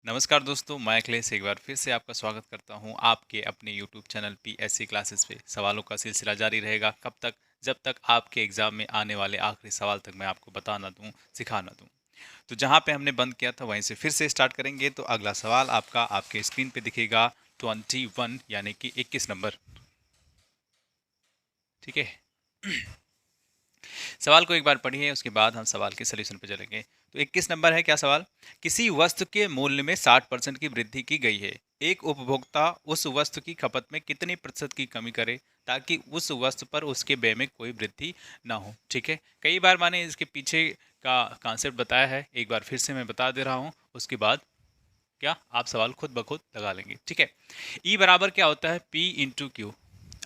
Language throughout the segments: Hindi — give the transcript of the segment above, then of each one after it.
नमस्कार दोस्तों, मैं अखिलेश एक बार फिर से आपका स्वागत करता हूं आपके अपने YouTube चैनल पीएससी क्लासेस पे। सवालों का सिलसिला जारी रहेगा कब तक? जब तक आपके एग्जाम में आने वाले आखिरी सवाल तक मैं आपको बता ना दूं, सिखा ना दूं। तो जहां पे हमने बंद किया था वहीं से फिर से स्टार्ट करेंगे। तो अगला सवाल आपका आपके स्क्रीन पे दिखेगा 21 यानी कि 21 नंबर। ठीक है। सवाल को एक बार पढ़िए, उसके बाद हम सवाल के सलूशन पे चलेंगे। तो 21 नंबर है, क्या सवाल? किसी वस्तु के मूल्य में 60% की वृद्धि की गई है। एक उपभोक्ता उस वस्तु की खपत में कितनी प्रतिशत की कमी करे ताकि उस वस्तु पर उसके व्यय में कोई वृद्धि ना हो। ठीक है, कई बार मैंने इसके पीछे का कॉन्सेप्ट बताया है, एक बार फिर से मैं बता दे रहा हूँ। उसके बाद क्या आप सवाल खुद ब खुद लगा लेंगे। ठीक है। ई बराबर क्या होता है? P into Q.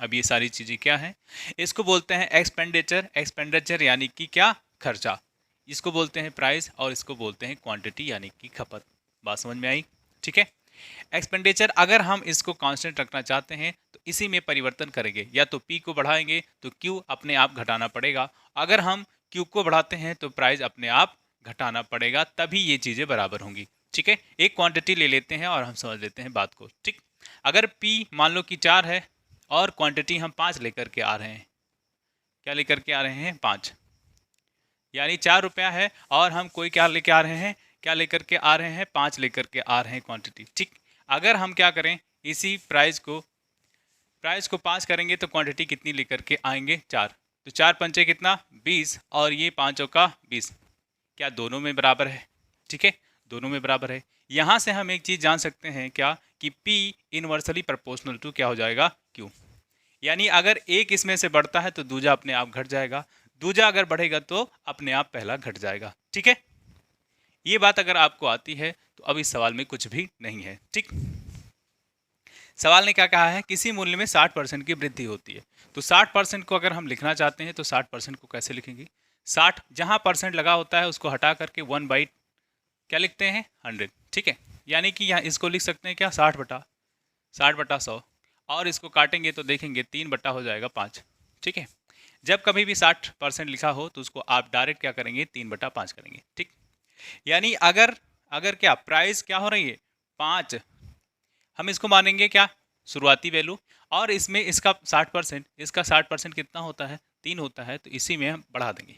अब ये सारी चीज़ें क्या हैं? इसको बोलते हैं एक्सपेंडिचर। एक्सपेंडिचर यानी कि क्या? खर्चा। इसको बोलते हैं प्राइस और इसको बोलते हैं क्वांटिटी यानी कि खपत। बात समझ में आई? ठीक है। एक्सपेंडिचर अगर हम इसको कांस्टेंट रखना चाहते हैं तो इसी में परिवर्तन करेंगे, या तो पी को बढ़ाएंगे तो क्यू अपने आप घटाना पड़ेगा। अगर हम क्यू को बढ़ाते हैं तो प्राइस अपने आप घटाना पड़ेगा, तभी ये चीज़ें बराबर होंगी। ठीक है। एक क्वांटिटी ले लेते हैं और हम समझ लेते हैं बात को। ठीक। अगर पी मान लो कि 4 है और क्वांटिटी हम 5 लेकर के आ रहे हैं। क्या लेकर के आ रहे हैं? 5। यानी 4 रुपया है और हम कोई क्या लेके आ रहे हैं? क्या लेकर के आ रहे हैं? 5 लेकर के आ रहे हैं क्वांटिटी। ठीक। अगर हम क्या करें, इसी प्राइस को 5 करेंगे तो क्वांटिटी कितनी लेकर के आएंगे? 4। तो 4 पंचे कितना? 20 और ये 5 का 20। क्या दोनों में बराबर है? ठीक है, दोनों में बराबर है। यहां से हम एक चीज जान सकते हैं, क्या? कि P इनवर्सली प्रोपोर्शनल टू क्या हो जाएगा? Q। यानी अगर एक इसमें से बढ़ता है तो दूजा अपने आप घट जाएगा, दूजा अगर बढ़ेगा तो अपने आप पहला घट जाएगा। ठीक है। ये बात अगर आपको आती है तो अब इस सवाल में कुछ भी नहीं है। ठीक। सवाल ने क्या कहा है? किसी मूल्य में 60% की वृद्धि होती है। तो 60% को अगर हम लिखना चाहते हैं तो 60% को कैसे लिखेंगे? 60 जहां परसेंट लगा होता है उसको हटा करके 1/, क्या लिखते हैं? 100। ठीक है। यानी कि यहाँ इसको लिख सकते हैं क्या? 60/100। और इसको काटेंगे तो देखेंगे 3 बटा हो जाएगा 5। ठीक है। जब कभी भी 60% लिखा हो तो उसको आप डायरेक्ट क्या करेंगे? 3/5 करेंगे। ठीक। यानी अगर अगर क्या प्राइस क्या हो रही है? 5। हम इसको मानेंगे क्या? शुरुआती वैल्यू। और इसमें इसका 60%, इसका 60% कितना होता है? 3 होता है, तो इसी में हम बढ़ा देंगे।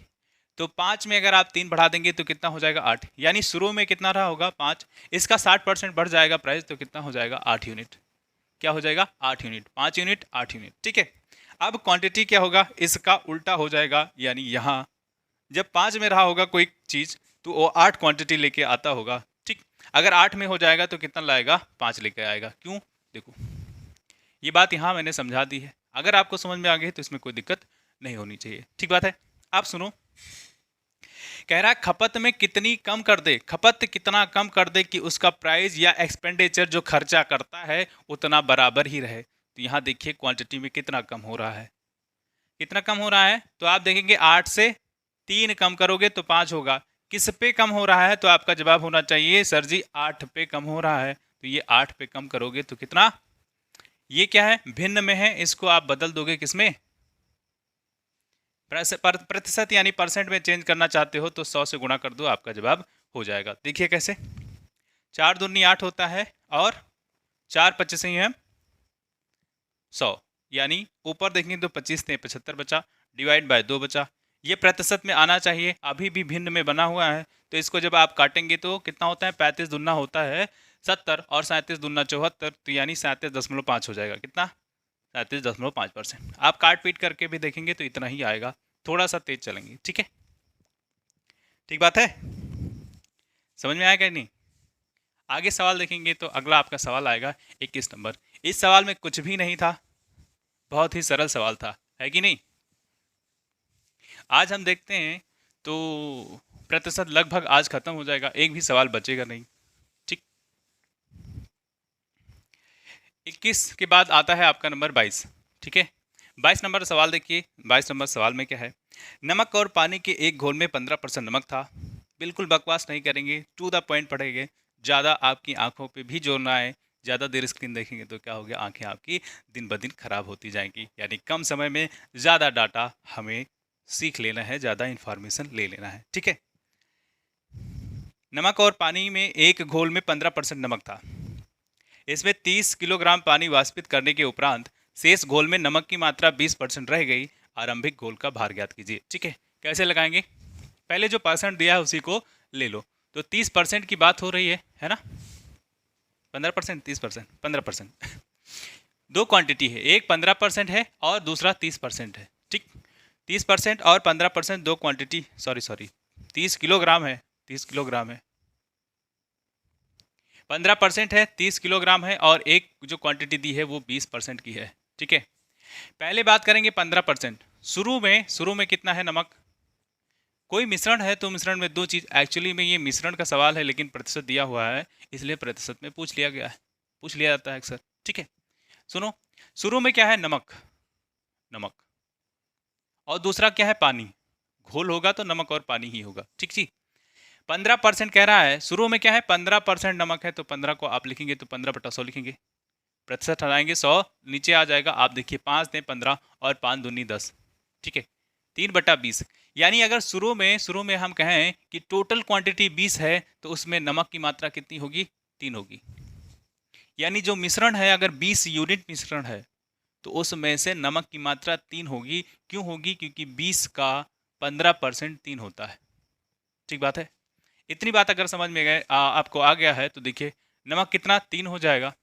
तो 5 में अगर आप 3 बढ़ा देंगे तो कितना हो जाएगा? 8। यानी शुरू में कितना रहा होगा? 5। इसका 60% बढ़ जाएगा प्राइस, तो कितना हो जाएगा? 8 यूनिट। क्या हो जाएगा? 8 यूनिट। 5 unit 8 unit. ठीक है। अब क्वांटिटी क्या होगा? इसका उल्टा हो जाएगा। यानी यहाँ जब 5 में रहा होगा कोई चीज तो वो 8 क्वांटिटी लेके आता होगा। ठीक। अगर 8 में हो जाएगा तो कितना लाएगा? 5 लेके आएगा। क्यों? देखो, ये बात यहाँ मैंने समझा दी है। अगर आपको समझ में आ गई तो इसमें कोई दिक्कत नहीं होनी चाहिए। ठीक बात है। आप सुनो, कह रहा है खपत में कितनी कम कर दे, खपत कितना कम कर दे कि उसका प्राइस या एक्सपेंडिचर जो खर्चा करता है उतना बराबर ही रहे। तो यहाँ देखिए क्वांटिटी में कितना कम हो रहा है। कितना कम हो रहा है? तो आप देखेंगे 8 से 3 कम करोगे तो 5 होगा। किस पे कम हो रहा है? तो आपका जवाब होना चाहिए सर जी 8 पे कम हो रहा है। तो ये 8 पे कम करोगे तो कितना? ये क्या है? भिन्न में है, इसको आप बदल दोगे किसमें? प्रतिशत यानी परसेंट में चेंज करना चाहते हो तो 100 से गुणा कर दो, आपका जवाब हो जाएगा। देखिए कैसे? 4 दूनी 8 होता है और 4 25 ही है 100। यानी ऊपर देखेंगे तो 25 ने 75 बचा, डिवाइड बाय 2 बचा। ये प्रतिशत में आना चाहिए, अभी भी भिन्न में बना हुआ है। तो इसको जब आप काटेंगे तो कितना होता है? 35 दूना होता है 70 और 37 दूना 74, तो यानी 37.5 हो जाएगा। कितना? 37.5%। आप काट पीट करके भी देखेंगे तो इतना ही आएगा। थोड़ा सा तेज चलेंगे। ठीक है। ठीक बात है। समझ में आया क्या? नहीं? आगे सवाल देखेंगे तो अगला आपका सवाल आएगा 21 नंबर। इस सवाल में कुछ भी नहीं था, बहुत ही सरल सवाल था, है कि नहीं? आज हम देखते हैं तो प्रतिशत लगभग आज खत्म हो जाएगा, एक भी सवाल बचेगा नहीं। ठीक। 21 के बाद आता है आपका नंबर 22। ठीक है। 22 नंबर सवाल देखिए। 22 नंबर सवाल में क्या है? नमक और पानी के एक घोल में 15% नमक था। बिल्कुल बकवास नहीं करेंगे, टू द पॉइंट पढ़ेंगे। ज़्यादा आपकी आंखों पे भी जोर ना आए। ज़्यादा देर स्क्रीन देखेंगे तो क्या हो गया? आंखें आपकी दिन ब दिन खराब होती जाएंगी। यानी कम समय में ज़्यादा डाटा हमें सीख लेना है, ज़्यादा इन्फॉर्मेशन ले लेना है। ठीक है। नमक और पानी में एक घोल में 15% नमक था। इसमें 30 किलोग्राम पानी वाष्पित करने के उपरांत शेष घोल में नमक की मात्रा 20% रह गई। आरंभिक घोल का भार ज्ञात कीजिए। ठीक है, कैसे लगाएंगे? पहले जो परसेंट दिया है उसी को ले लो। तो 30% की बात हो रही है ना? 15%, 30%, 15%। दो क्वांटिटी है, एक 15% है और दूसरा 30% है। ठीक, 30% और 15% दो क्वांटिटी, सॉरी 30 किलोग्राम है, 30 किलोग्राम है। 15% है, 30 किलोग्राम है, और एक जो क्वांटिटी दी है वो 20% की है। ठीक है, पहले बात करेंगे 15%। शुरू में कितना है नमक? कोई मिश्रण है तो मिश्रण में दो चीज, एक्चुअली में ये मिश्रण का सवाल है लेकिन प्रतिशत दिया हुआ है इसलिए प्रतिशत में पूछ लिया गया है, पूछ लिया जाता है अक्सर। ठीक है, सुनो, शुरू में क्या है? नमक, नमक, और दूसरा क्या है? पानी। घोल होगा तो नमक और पानी ही होगा। ठीक जी, 15% कह रहा है। शुरू में क्या है? 15% नमक है, तो 15 को आप लिखेंगे तो 15/100 लिखेंगे। प्रतिशत हटाएंगे 100 नीचे आ जाएगा। आप देखिए 5 ने 15 और 5 दूनी 10। ठीक है, 3/20। यानी अगर शुरू में हम कहें कि टोटल क्वांटिटी 20 है तो उसमें नमक की मात्रा कितनी होगी? 3 होगी। यानी जो मिश्रण है, अगर 20 यूनिट मिश्रण है तो उसमें से नमक की मात्रा 3 होगी। क्यों होगी? क्योंकि 20 का 15% 3 होता है। ठीक बात है। इतनी बात अगर समझ में गए आपको आ गया है तो देखिए नमक कितना? 3 हो जाएगा।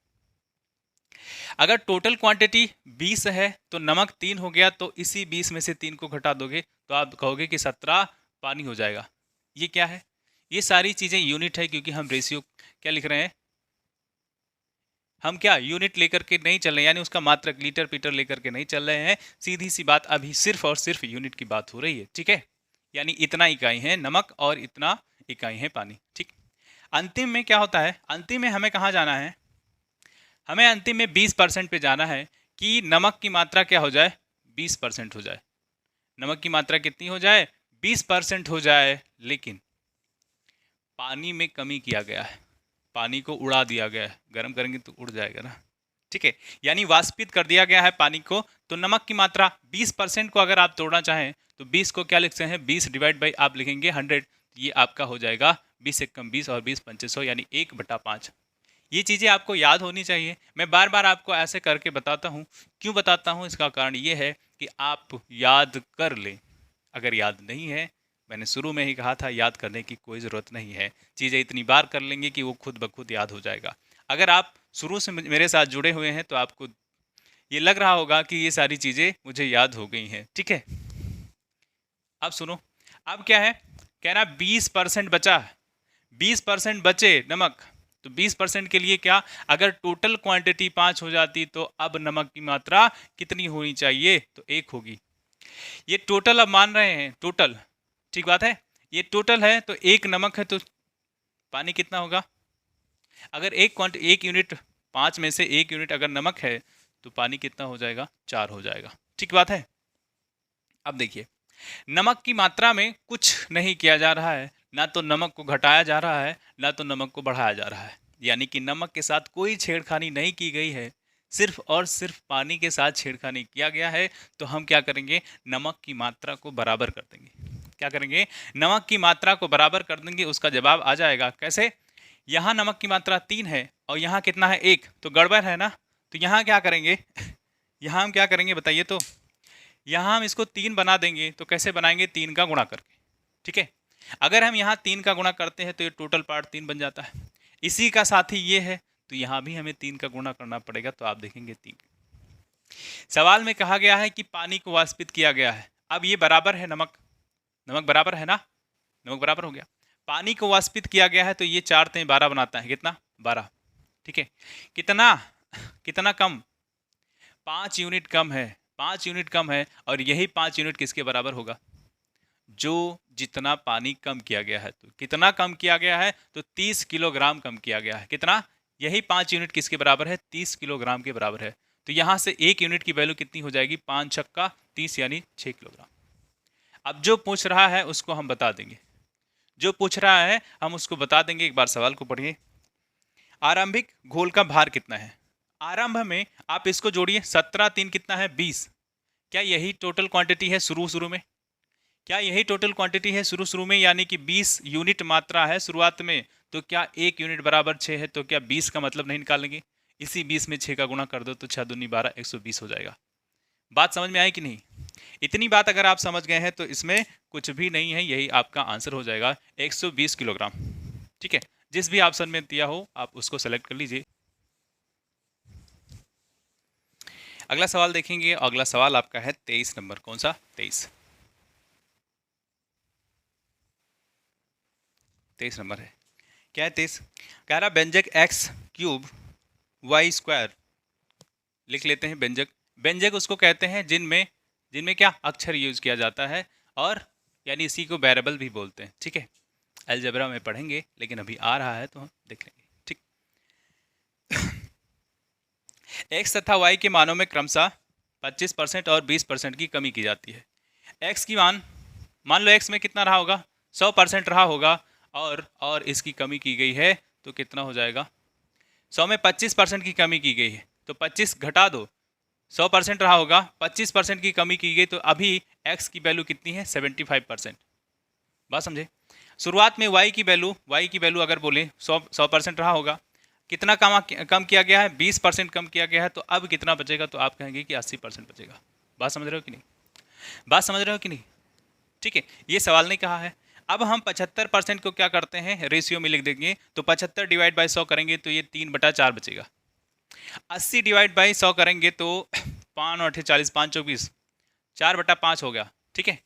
अगर टोटल क्वांटिटी 20 है तो नमक 3 हो गया, तो इसी 20 में से 3 को घटा दोगे तो आप कहोगे कि 17 पानी हो जाएगा। ये क्या है? ये सारी चीज़ें यूनिट है, क्योंकि हम रेशियो क्या लिख रहे हैं? हम क्या यूनिट लेकर के नहीं चल रहे, यानी उसका मात्रक लीटर पीटर लेकर के नहीं चल रहे हैं। सीधी सी बात, अभी सिर्फ और सिर्फ यूनिट की बात हो रही है। ठीक है, यानी इतना इकाई है नमक और इतना इकाई है पानी। ठीक, अंतिम में क्या होता है? अंतिम में हमें कहाँ जाना है? हमें अंतिम में 20% पे जाना है कि नमक की मात्रा क्या हो जाए? 20% हो जाए। नमक की मात्रा कितनी हो जाए? 20% हो जाए। लेकिन पानी में कमी किया गया है, पानी को उड़ा दिया गया है। गर्म करेंगे तो उड़ जाएगा ना। ठीक है, यानी वाष्पित कर दिया गया है पानी को। तो नमक की मात्रा 20% को अगर आप तोड़ना चाहें तो 20 को क्या लिखते हैं? 20 डिवाइड बाई आप लिखेंगे 100। ये आपका हो जाएगा 20 एकम 20 और 20 पंचे 100, यानी 1/5। ये चीज़ें आपको याद होनी चाहिए। मैं बार बार आपको ऐसे करके बताता हूँ। क्यों बताता हूँ? इसका कारण ये है कि आप याद कर लें। अगर याद नहीं है, मैंने शुरू में ही कहा था, याद करने की कोई ज़रूरत नहीं है। चीज़ें इतनी बार कर लेंगे कि वो खुद ब खुद याद हो जाएगा। अगर आप शुरू से मेरे साथ जुड़े हुए हैं तो आपको ये लग रहा होगा कि ये सारी चीज़ें मुझे याद हो गई हैं। ठीक है, अब सुनो, अब क्या है? कह रहा 20% बचा, 20% बचे नमक। तो 20% के लिए क्या? अगर टोटल क्वांटिटी 5 हो जाती तो अब नमक की मात्रा कितनी होनी चाहिए? तो 1 होगी। ये टोटल अब मान रहे हैं, टोटल। ठीक बात है, ये टोटल है तो 1 नमक है तो पानी कितना होगा? अगर एक यूनिट, 5 में से 1 यूनिट अगर नमक है तो पानी कितना हो जाएगा? 4 हो जाएगा। ठीक बात है। अब देखिए, नमक की मात्रा में कुछ नहीं किया जा रहा है, ना तो नमक को घटाया जा रहा है ना तो नमक को बढ़ाया जा रहा है। यानी कि नमक के साथ कोई छेड़खानी नहीं की गई है, सिर्फ और सिर्फ पानी के साथ छेड़खानी किया गया है। तो हम क्या करेंगे? नमक की मात्रा को बराबर कर देंगे। क्या करेंगे? नमक की मात्रा को बराबर कर देंगे। उसका जवाब आ जाएगा कैसे? यहाँ नमक की मात्रा 3 है और यहाँ कितना है? 1, तो गड़बड़ है ना। तो यहाँ क्या करेंगे? यहाँ हम क्या करेंगे बताइए तो? यहाँ हम इसको 3 बना देंगे। तो कैसे बनाएंगे? 3 का गुणा करके। ठीक है, अगर हम यहाँ 3 का गुणा करते हैं तो ये टोटल पार्ट 3 बन जाता है। इसी का साथी ये है, तो यहाँ भी हमें 3 का गुणा करना पड़ेगा। तो आप देखेंगे 3। सवाल में कहा गया है कि पानी को वाष्पित किया गया है। अब ये बराबर है नमक, नमक बराबर है ना, नमक बराबर हो गया। पानी को वाष्पित किया गया है तो ये 4 × 12 बनाता है। कितना? 12। ठीक है, कितना कितना कम? 5 यूनिट कम है, 5 यूनिट कम है। और यही 5 यूनिट किसके बराबर होगा? जो जितना पानी कम किया गया है। तो कितना कम किया गया है? तो 30 किलोग्राम कम किया गया है। कितना? यही 5 यूनिट किसके बराबर है? 30 किलोग्राम के बराबर है। तो यहाँ से 1 यूनिट की वैल्यू कितनी हो जाएगी? 5 छक्का 30, यानी 6 किलोग्राम। अब जो पूछ रहा है उसको हम बता देंगे, जो पूछ रहा है हम उसको बता देंगे। एक बार सवाल को पढ़िए। आरंभिक घोल का भार कितना है? आरंभ में आप इसको जोड़िए, 17 3 कितना है? 20। क्या यही टोटल क्वांटिटी है शुरू में? क्या यही टोटल क्वांटिटी है शुरू शुरू में, यानी कि 20 यूनिट मात्रा है शुरुआत में, तो क्या 1 यूनिट बराबर 6 है, तो क्या 20 का मतलब नहीं निकालेंगे? इसी 20 में 6 का गुणा कर दो तो 6 दूनी 12, 120 हो जाएगा। बात समझ में आई कि नहीं? इतनी बात अगर आप समझ गए हैं तो इसमें कुछ भी नहीं है, यही आपका आंसर हो जाएगा 120 किलोग्राम। ठीक है, जिस भी ऑप्शन में दिया हो आप उसको सेलेक्ट कर लीजिए। अगला सवाल देखेंगे, अगला सवाल आपका है 23 नंबर। कौन सा? 23 नंबर है। क्या है 23? कह रहा व्यंजक एक्स क्यूब वाई स्क्वायर, लिख लेते हैं व्यंजक। व्यंजक उसको कहते हैं जिनमें जिनमें क्या अक्षर यूज किया जाता है, और यानी इसी को वेरिएबल भी बोलते हैं। ठीक है, अलजेब्रा में पढ़ेंगे, लेकिन अभी आ रहा है तो हम देख लेंगे। ठीक, एक्स तथा वाई के मानों में क्रमशः 25% और 20% की कमी की जाती है। एक्स की मान लो एक्स में कितना रहा होगा? 100% रहा होगा, और इसकी कमी की गई है तो कितना हो जाएगा? 100 में 25% की कमी की गई है तो 25 घटा दो, 100% रहा होगा, 25% की कमी की गई तो अभी x की वैल्यू कितनी है? 75%। बात समझे? शुरुआत में y की वैल्यू अगर बोले 100% रहा होगा, कितना कम किया गया है? 20% कम किया गया है, तो अब कितना बचेगा? तो आप कहेंगे कि 80% बचेगा। बात समझ रहे हो कि नहीं? बात समझ रहे हो कि नहीं? ठीक है, ये सवाल नहीं कहा है। अब हम 75% को क्या करते हैं? रेशियो में लिख देंगे, तो 75 डिवाइड बाई 100 करेंगे तो ये 3/4 बचेगा। 80 डिवाइड बाई 100 करेंगे तो 5 और 40, 5 24, 4/5 हो गया। ठीक है,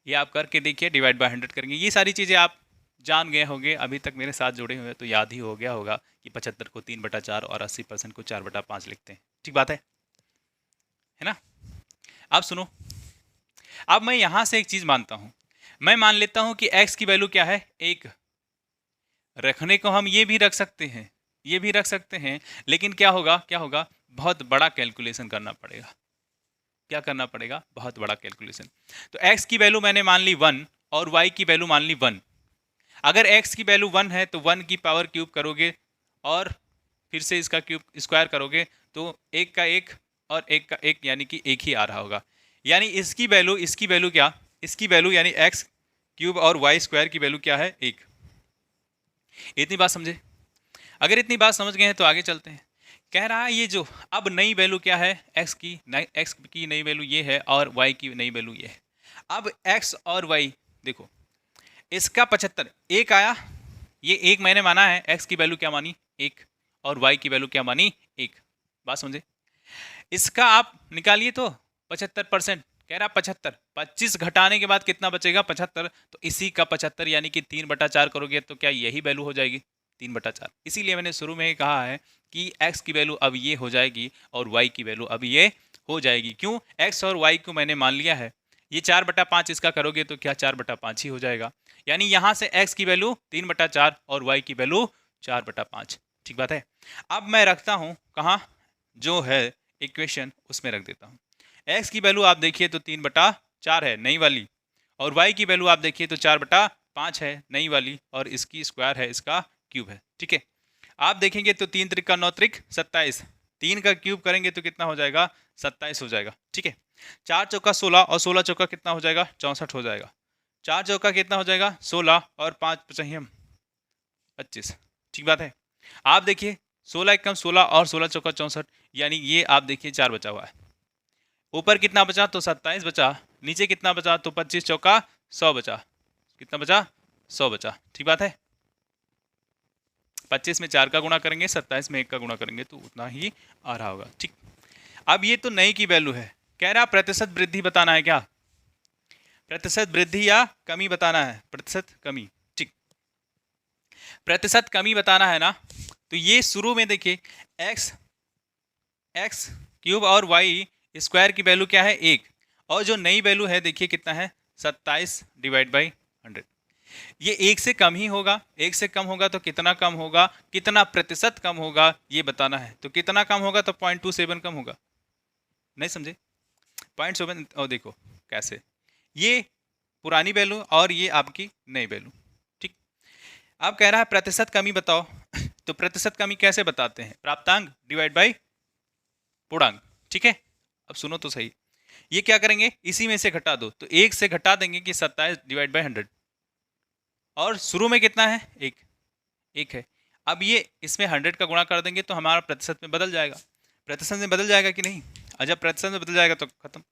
ये आप करके देखिए, डिवाइड बाय 100 करेंगे। ये सारी चीज़ें आप जान गए होंगे, अभी तक मेरे साथ जुड़े हुए तो याद ही हो गया होगा कि 75 को 3/4 और 80% को 4/5 लिखते हैं। ठीक बात है ना? अब सुनो, अब मैं यहाँ से एक चीज़ मानता हूँ। मैं मान लेता हूँ कि x की वैल्यू क्या है? 1। रखने को हम ये भी रख सकते हैं, ये भी रख सकते हैं, लेकिन क्या होगा? बहुत बड़ा कैलकुलेशन करना पड़ेगा। क्या करना पड़ेगा? बहुत बड़ा कैलकुलेशन। तो x की वैल्यू मैंने मान ली 1 और y की वैल्यू मान ली 1। अगर x की वैल्यू 1 है तो 1 की पावर क्यूब करोगे और फिर से इसका क्यूब स्क्वायर करोगे तो 1 का 1 और 1 का 1 यानी कि 1 ही आ रहा होगा। यानी इसकी वैल्यू क्या? इसकी वैल्यू यानी x क्यूब और y स्क्वायर की वैल्यू क्या है? 1। इतनी बात समझे? अगर इतनी बात समझ गए हैं तो आगे चलते हैं। कह रहा है ये जो अब नई वैल्यू क्या है? x की नई वैल्यू ये है और y की नई वैल्यू ये है। अब x और y देखो, इसका 75 1 आया, ये 1 मैंने माना है, x की वैल्यू क्या मानी? 1, और y की वैल्यू क्या मानी? 1। बात समझे? इसका आप निकालिए तो 75%। कह रहा 75, 25 घटाने के बाद कितना बचेगा? 75। तो इसी का 75 यानी कि 3/4 करोगे तो क्या यही वैल्यू हो जाएगी? 3/4। इसीलिए मैंने शुरू में ही कहा है कि x की वैल्यू अब ये हो जाएगी और y की वैल्यू अब ये हो जाएगी। क्यों? x और y को मैंने मान लिया है। ये 4/5 इसका करोगे तो क्या 4/5 ही हो जाएगा। यानी यहाँ से x की वैल्यू 3/4 और y की वैल्यू 4/5। ठीक बात है? अब मैं रखता हूँ कहाँ? जो है इक्वेशन उसमें रख देता हूँ। x की वैल्यू आप देखिए तो 3/4 है नई वाली, और y की वैल्यू आप देखिए तो 4/5 है नई वाली, और इसकी स्क्वायर है, इसका क्यूब है। ठीक है, आप देखेंगे तो 3 त्रिक का 9 त्रिक 27, 3 का क्यूब करेंगे तो कितना हो जाएगा? 27 हो जाएगा। ठीक है, 4 चौका 16 और 16 चौका कितना हो जाएगा? 64 हो जाएगा। 4 चौका कितना हो जाएगा? 16 और 5 चाहिए 25। ठीक बात है? आप देखिए 16 एकम 16 और 16 चौका 64, यानी ये आप देखिए 4 बचा हुआ है। ऊपर कितना बचा? तो 27 बचा। नीचे कितना बचा? तो 25 चौका 100 बचा। कितना बचा? 100 बचा। ठीक बात है? 25 में 4 का गुणा करेंगे, 27 में 1 का गुणा करेंगे तो उतना ही आ रहा होगा। ठीक, अब ये तो नई की वैल्यू है। कह रहा प्रतिशत वृद्धि बताना है क्या? प्रतिशत वृद्धि या कमी बताना है? प्रतिशत कमी। ठीक, प्रतिशत कमी बताना है ना, तो ये शुरू में देखिए एक्स क्यूब और वाई स्क्वायर की वैल्यू क्या है? 1, और जो नई वैल्यू है देखिए कितना है? 27 डिवाइड बाई 100। ये 1 से कम ही होगा। 1 से कम होगा तो कितना कम होगा? कितना प्रतिशत कम होगा ये बताना है। तो कितना कम होगा? तो 0.27 कम होगा। नहीं समझे? 0.7। और देखो कैसे, ये पुरानी वैल्यू और ये आपकी नई वैल्यू। ठीक, अब कह रहा है प्रतिशत कमी बताओ। तो प्रतिशत कमी कैसे बताते हैं? प्राप्तांक डिवाइड बाई पूर्णांक। ठीक है, अब सुनो तो सही। ये क्या करेंगे, इसी में से घटा दो, तो 1 से घटा देंगे कि 27 डिवाइड बाई 100, और शुरू में कितना है, 1 है। अब ये इसमें 100 का गुणा कर देंगे तो हमारा प्रतिशत में बदल जाएगा, प्रतिशत में बदल जाएगा कि नहीं, और जब प्रतिशत में बदल जाएगा तो खत्म।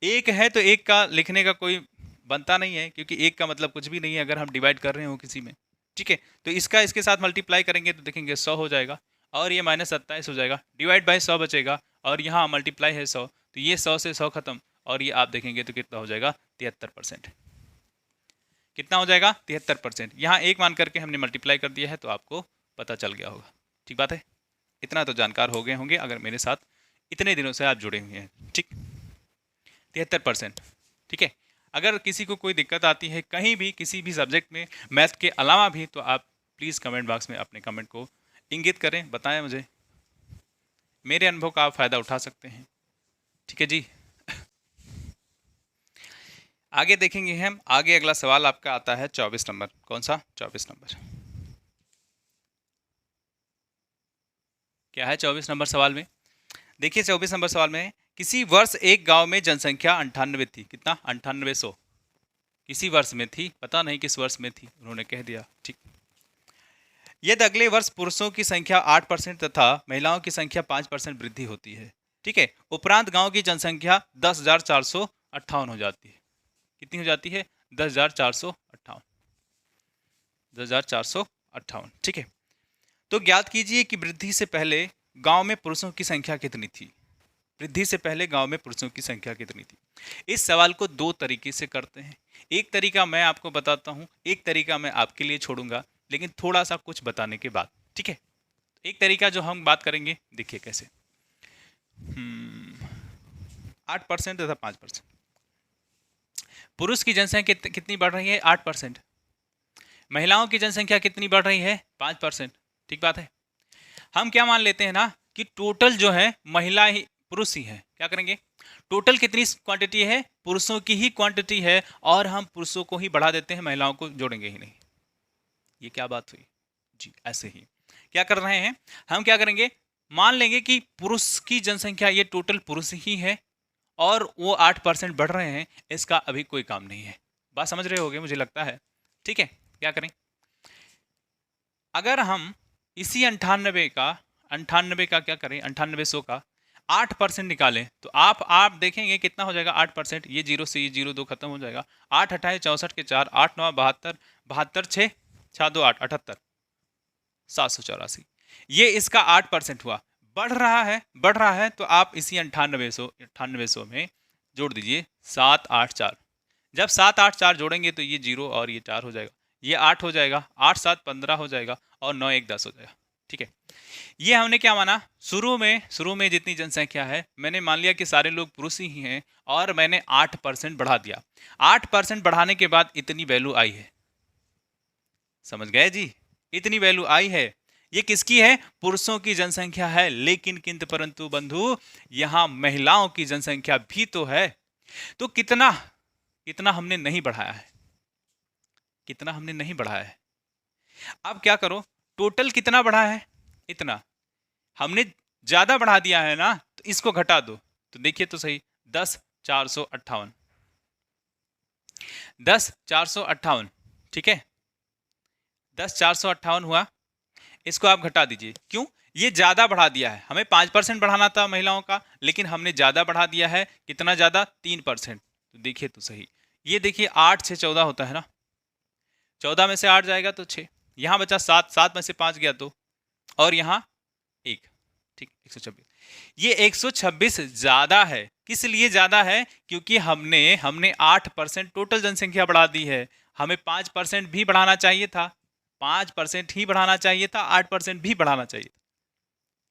1 है तो 1 का लिखने का कोई बनता नहीं है, क्योंकि 1 का मतलब कुछ भी नहीं है अगर हम डिवाइड कर रहे हो किसी में, ठीक है। तो इसका इसके साथ मल्टीप्लाई करेंगे तो देखेंगे 100 हो जाएगा, और ये -27 हो जाएगा, डिवाइड बाई 100 बचेगा, और यहाँ मल्टीप्लाई है 100, तो ये 100 से 100 खत्म, और ये आप देखेंगे तो कितना हो जाएगा, 73%। कितना हो जाएगा, 73%। यहाँ 1 मान करके हमने मल्टीप्लाई कर दिया है, तो आपको पता चल गया होगा, ठीक बात है। इतना तो जानकार हो गए होंगे अगर मेरे साथ इतने दिनों से आप जुड़े हुए हैं, ठीक। 73%, ठीक है। अगर किसी को कोई दिक्कत आती है कहीं भी किसी भी सब्जेक्ट में, मैथ के अलावा भी, तो आप प्लीज़ कमेंट बॉक्स में अपने कमेंट को इंगित करें, बताएं मुझे, मेरे अनुभव का आप फ़ायदा उठा सकते हैं, ठीक है जी। आगे देखेंगे हम, आगे अगला सवाल आपका आता है 24 नंबर। कौन सा, 24 नंबर क्या है 24 नंबर सवाल में? देखिए 24 नंबर सवाल में, किसी वर्ष एक गांव में जनसंख्या 98 थी। कितना, 9800। किसी वर्ष में थी, पता नहीं किस वर्ष में थी, उन्होंने कह दिया, ठीक। यदि अगले वर्ष पुरुषों की संख्या 8% तथा महिलाओं की संख्या 5% वृद्धि होती है, ठीक है, उपरांत गांव की जनसंख्या 10,458 हो जाती है। कितनी हो जाती है, 10,458, 10,458, ठीक है। तो ज्ञात कीजिए कि वृद्धि से पहले गांव में पुरुषों की संख्या कितनी थी। वृद्धि से पहले गांव में पुरुषों की संख्या कितनी थी। इस सवाल को दो तरीके से करते हैं, एक तरीका मैं आपको बताता हूं, एक तरीका मैं आपके लिए छोड़ूंगा, लेकिन थोड़ा सा कुछ बताने के बाद, ठीक है। एक तरीका जो हम बात करेंगे, देखिए कैसे, 8% तथा 5%। पुरुष की जनसंख्या कितनी बढ़ रही है, 8%। महिलाओं की जनसंख्या कितनी बढ़ रही है, 5%, ठीक बात है। हम क्या मान लेते हैं ना कि टोटल जो है महिला ही पुरुष ही है, क्या करेंगे, टोटल कितनी क्वांटिटी है, पुरुषों की ही क्वांटिटी है, और हम पुरुषों को ही बढ़ा देते हैं, महिलाओं को जोड़ेंगे ही नहीं। ये क्या बात हुई जी, ऐसे ही क्या कर रहे हैं हम, क्या करेंगे, मान लेंगे कि पुरुष की जनसंख्या ये टोटल पुरुष ही है, और वो 8% बढ़ रहे हैं, इसका अभी कोई काम नहीं है। बात समझ रहे होगे मुझे लगता है, ठीक है। क्या करें, अगर हम इसी 98 का क्या करें, 9800 का 8% निकालें, तो आप देखेंगे कितना हो जाएगा, 8%। ये 0 से ये 0 2 खत्म हो जाएगा, 8 अट्ठाईस 64 के 4, 8 9 72, 72 6 6 2 8 78, 784। ये इसका 8% हुआ। बढ़ रहा है, तो आप इसी 9800 में जोड़ दीजिए 784। जब 784 जोड़ेंगे तो ये 0 और ये 4 हो जाएगा, ये 8 हो जाएगा, 8 7 15 हो जाएगा, और 9 1 10 हो जाएगा, ठीक है। ये हमने क्या माना, शुरू में जितनी जनसंख्या है, मैंने मान लिया कि सारे लोग पुरुष ही हैं, और मैंने 8% बढ़ा दिया। 8% बढ़ाने के बाद इतनी वैल्यू आई है, समझ गए जी, इतनी वैल्यू आई है। ये किसकी है, पुरुषों की जनसंख्या है, लेकिन किंतु परंतु बंधु, यहां महिलाओं की जनसंख्या भी तो है। तो कितना हमने नहीं बढ़ाया है, कितना हमने नहीं बढ़ाया है। अब क्या करो, टोटल कितना बढ़ा है, इतना हमने ज्यादा बढ़ा दिया है ना, तो इसको घटा दो, तो देखिए तो सही, 10,458, 10,458, ठीक है, 10,458 हुआ। इसको आप घटा दीजिए, क्यों, ये ज्यादा बढ़ा दिया है, हमें 5% बढ़ाना था महिलाओं का, लेकिन हमने ज्यादा बढ़ा दिया है। कितना ज्यादा, 3%। तो देखिए तो सही, ये देखिए 8 6 14 होता है ना, 14 में से 8 जाएगा तो 6, यहाँ बचा 7, 7 में से 5 गया 2, और यहाँ 1, ठीक, 126। ये 126 ज्यादा है, किस लिए ज्यादा है, क्योंकि हमने 8% टोटल जनसंख्या बढ़ा दी है। हमें 5% भी बढ़ाना चाहिए था, 5% ही बढ़ाना चाहिए था, 8% भी बढ़ाना चाहिए था,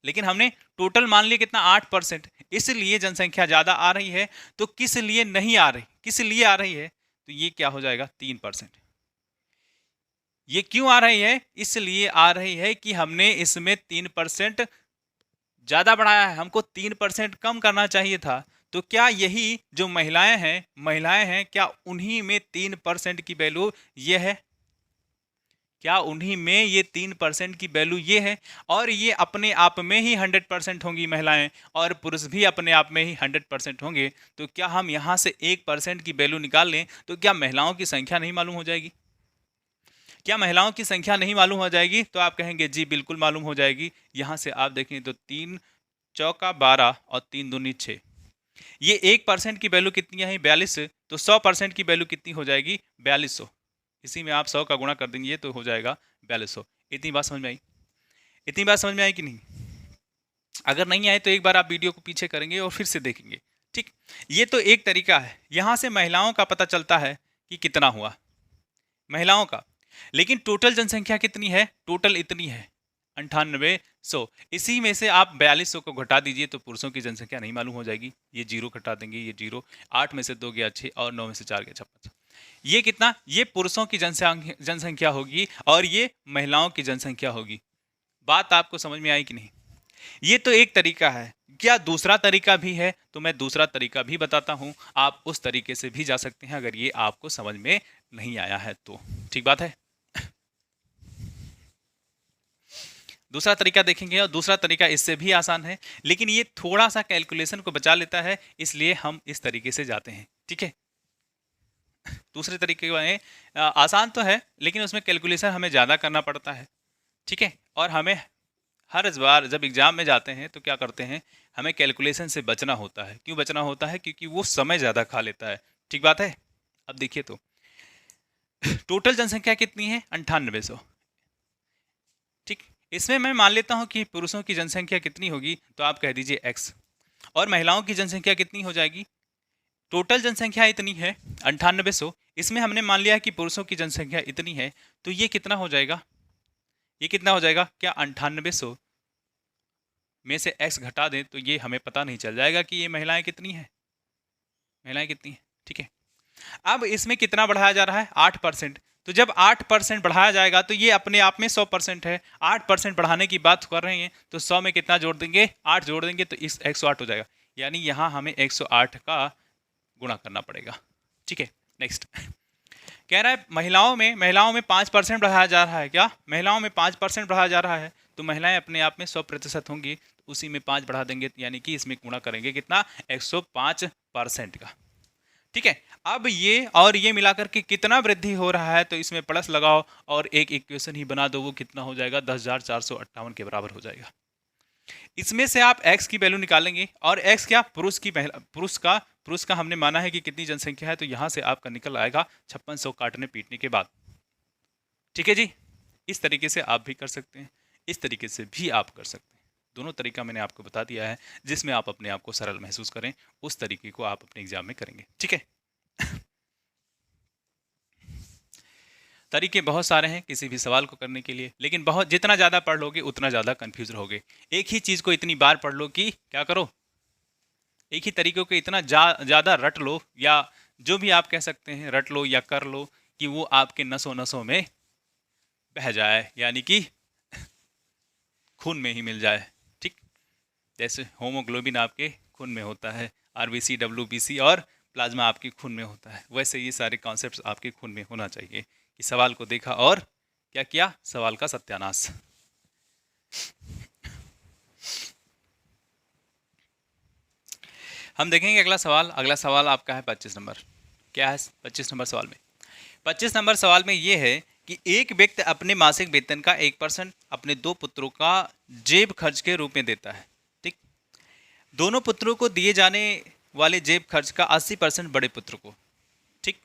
लेकिन हमने टोटल मान लिया कितना, 8%, इसलिए जनसंख्या ज्यादा आ रही है। तो किस लिए नहीं आ रही, किस लिए आ रही है, तो ये क्या हो जाएगा, 3%। ये क्यों आ रही है, इसलिए आ रही है कि हमने इसमें 3% ज्यादा बढ़ाया है, हमको 3% कम करना चाहिए था। तो क्या यही जो महिलाएं हैं, क्या उन्हीं में 3% की वैल्यू ये है, क्या उन्हीं में ये 3% की वैल्यू ये है, और ये अपने आप में ही 100% होंगी महिलाएं, और पुरुष भी अपने आप में ही 100% होंगे, तो क्या हम यहाँ से 1% की वैल्यू निकाल लें तो क्या महिलाओं की संख्या नहीं मालूम हो जाएगी? क्या महिलाओं की संख्या नहीं मालूम हो जाएगी? तो आप कहेंगे जी बिल्कुल मालूम हो जाएगी। यहाँ से आप देखें तो 3 चौका 12 और 3 दूनी 6, ये 1% की वैल्यू कितनी है? 42। तो 100% की वैल्यू कितनी हो जाएगी? 4200। इसी में आप 100 का गुणा कर देंगे तो हो जाएगा 4200। इतनी बात समझ में आई? इतनी बात समझ में आई कि नहीं? अगर नहीं आए तो एक बार आप वीडियो को पीछे करेंगे और फिर से देखेंगे। ठीक, ये तो एक तरीका है। यहाँ से महिलाओं का पता चलता है कि कितना हुआ महिलाओं का, लेकिन टोटल जनसंख्या कितनी है? टोटल इतनी है 9800। इसी में से आप 4200 को घटा दीजिए तो पुरुषों की जनसंख्या नहीं मालूम हो जाएगी। ये जीरो घटा देंगे, ये जीरो, 8 में से 2 गया 6 और 9 में से 4 गया 56। ये कितना? ये पुरुषों की जनसंख्या होगी और ये महिलाओं की जनसंख्या होगी। बात आपको समझ में आई कि नहीं? ये तो एक तरीका है। क्या दूसरा तरीका भी है? तो मैं दूसरा तरीका भी बताता हूं, आप उस तरीके से भी जा सकते हैं अगर ये आपको समझ में नहीं आया है तो। ठीक बात है। दूसरा तरीका देखेंगे, और दूसरा तरीका इससे भी आसान है, लेकिन ये थोड़ा सा कैलकुलेशन को बचा लेता है, इसलिए हम इस तरीके से जाते हैं। ठीक है, दूसरे तरीके में आसान तो है लेकिन उसमें कैलकुलेशन हमें ज़्यादा करना पड़ता है। ठीक है, और हमें हर बार जब एग्जाम में जाते हैं तो क्या करते हैं, हमें कैलकुलेशन से बचना होता है। क्यों बचना होता है? क्योंकि वो समय ज़्यादा खा लेता है। ठीक बात है। अब देखिए तो टोटल जनसंख्या कितनी है? 9800। ठीक, इसमें मैं मान लेता हूं कि पुरुषों की जनसंख्या कितनी होगी, तो आप कह दीजिए x, और महिलाओं की जनसंख्या कितनी हो जाएगी? टोटल जनसंख्या इतनी है 9800, इसमें हमने मान लिया कि पुरुषों की जनसंख्या इतनी है, तो ये कितना हो जाएगा? ये कितना हो जाएगा? क्या 9800 में से x घटा दें तो ये हमें पता नहीं चल जाएगा कि ये महिलाएं कितनी हैं? महिलाएं कितनी हैं? ठीक है, अब इसमें कितना बढ़ाया जा रहा है? 8%। तो जब 8% बढ़ाया जाएगा तो ये अपने आप में 100% है। 8% बढ़ाने की बात कर रहे हैं तो 100 में कितना जोड़ देंगे? 8 जोड़ देंगे तो इस 108 हो जाएगा, यानी यहाँ हमें 108 का गुणा करना पड़ेगा। ठीक है, नेक्स्ट कह रहा है महिलाओं में 5% बढ़ाया जा रहा है। क्या महिलाओं में 5% बढ़ाया जा रहा है? तो महिलाएं अपने आप में 100% होंगी, तो उसी में 5 बढ़ा देंगे, यानी कि इसमें गुणा करेंगे कितना? 105% का। ठीक है, अब ये और ये मिलाकर के कितना वृद्धि हो रहा है, तो इसमें प्लस लगाओ और एक इक्वेशन ही बना दो, वो कितना हो जाएगा? 10,458 के बराबर हो जाएगा। इसमें से आप x की वैल्यू निकालेंगे, और x क्या? पुरुष का हमने माना है कि कितनी जनसंख्या है, तो यहां से आपका निकल आएगा 5600 काटने पीटने के बाद। ठीक है जी, इस तरीके से आप भी कर सकते हैं, इस तरीके से भी आप कर सकते हैं। दोनों तरीका मैंने आपको बता दिया है, जिसमें आप अपने आप को सरल महसूस करें, उस तरीके को आप अपने एग्जाम में करेंगे। ठीक है, तरीके बहुत सारे हैं किसी भी सवाल को करने के लिए, लेकिन बहुत जितना ज़्यादा पढ़ लोगे उतना ज़्यादा कंफ्यूज रहोगे। एक ही चीज़ को इतनी बार पढ़ लो कि क्या करो, एक ही तरीके को इतना ज़्यादा रट लो, या जो भी आप कह सकते हैं रट लो या कर लो, कि वो आपके नसों नसों में बह जाए, यानी कि खून में ही मिल जाए। ठीक, जैसे होमोग्लोबिन आपके खून में होता है, आरबीसी, डब्ल्यूबीसी और प्लाज्मा आपके खून में होता है, वैसे ये सारे कॉन्सेप्ट्स आपके खून में होना चाहिए। कि सवाल को देखा और क्या किया? सवाल का सत्यानाश। हम देखेंगे अगला सवाल। अगला सवाल आपका है 25 नंबर। क्या है 25 नंबर सवाल में? 25 नंबर सवाल में ये है कि एक व्यक्ति अपने मासिक वेतन का 1% अपने 2 पुत्रों का जेब खर्च के रूप में देता है। ठीक, दोनों पुत्रों को दिए जाने वाले जेब खर्च का 80% बड़े पुत्र को, ठीक,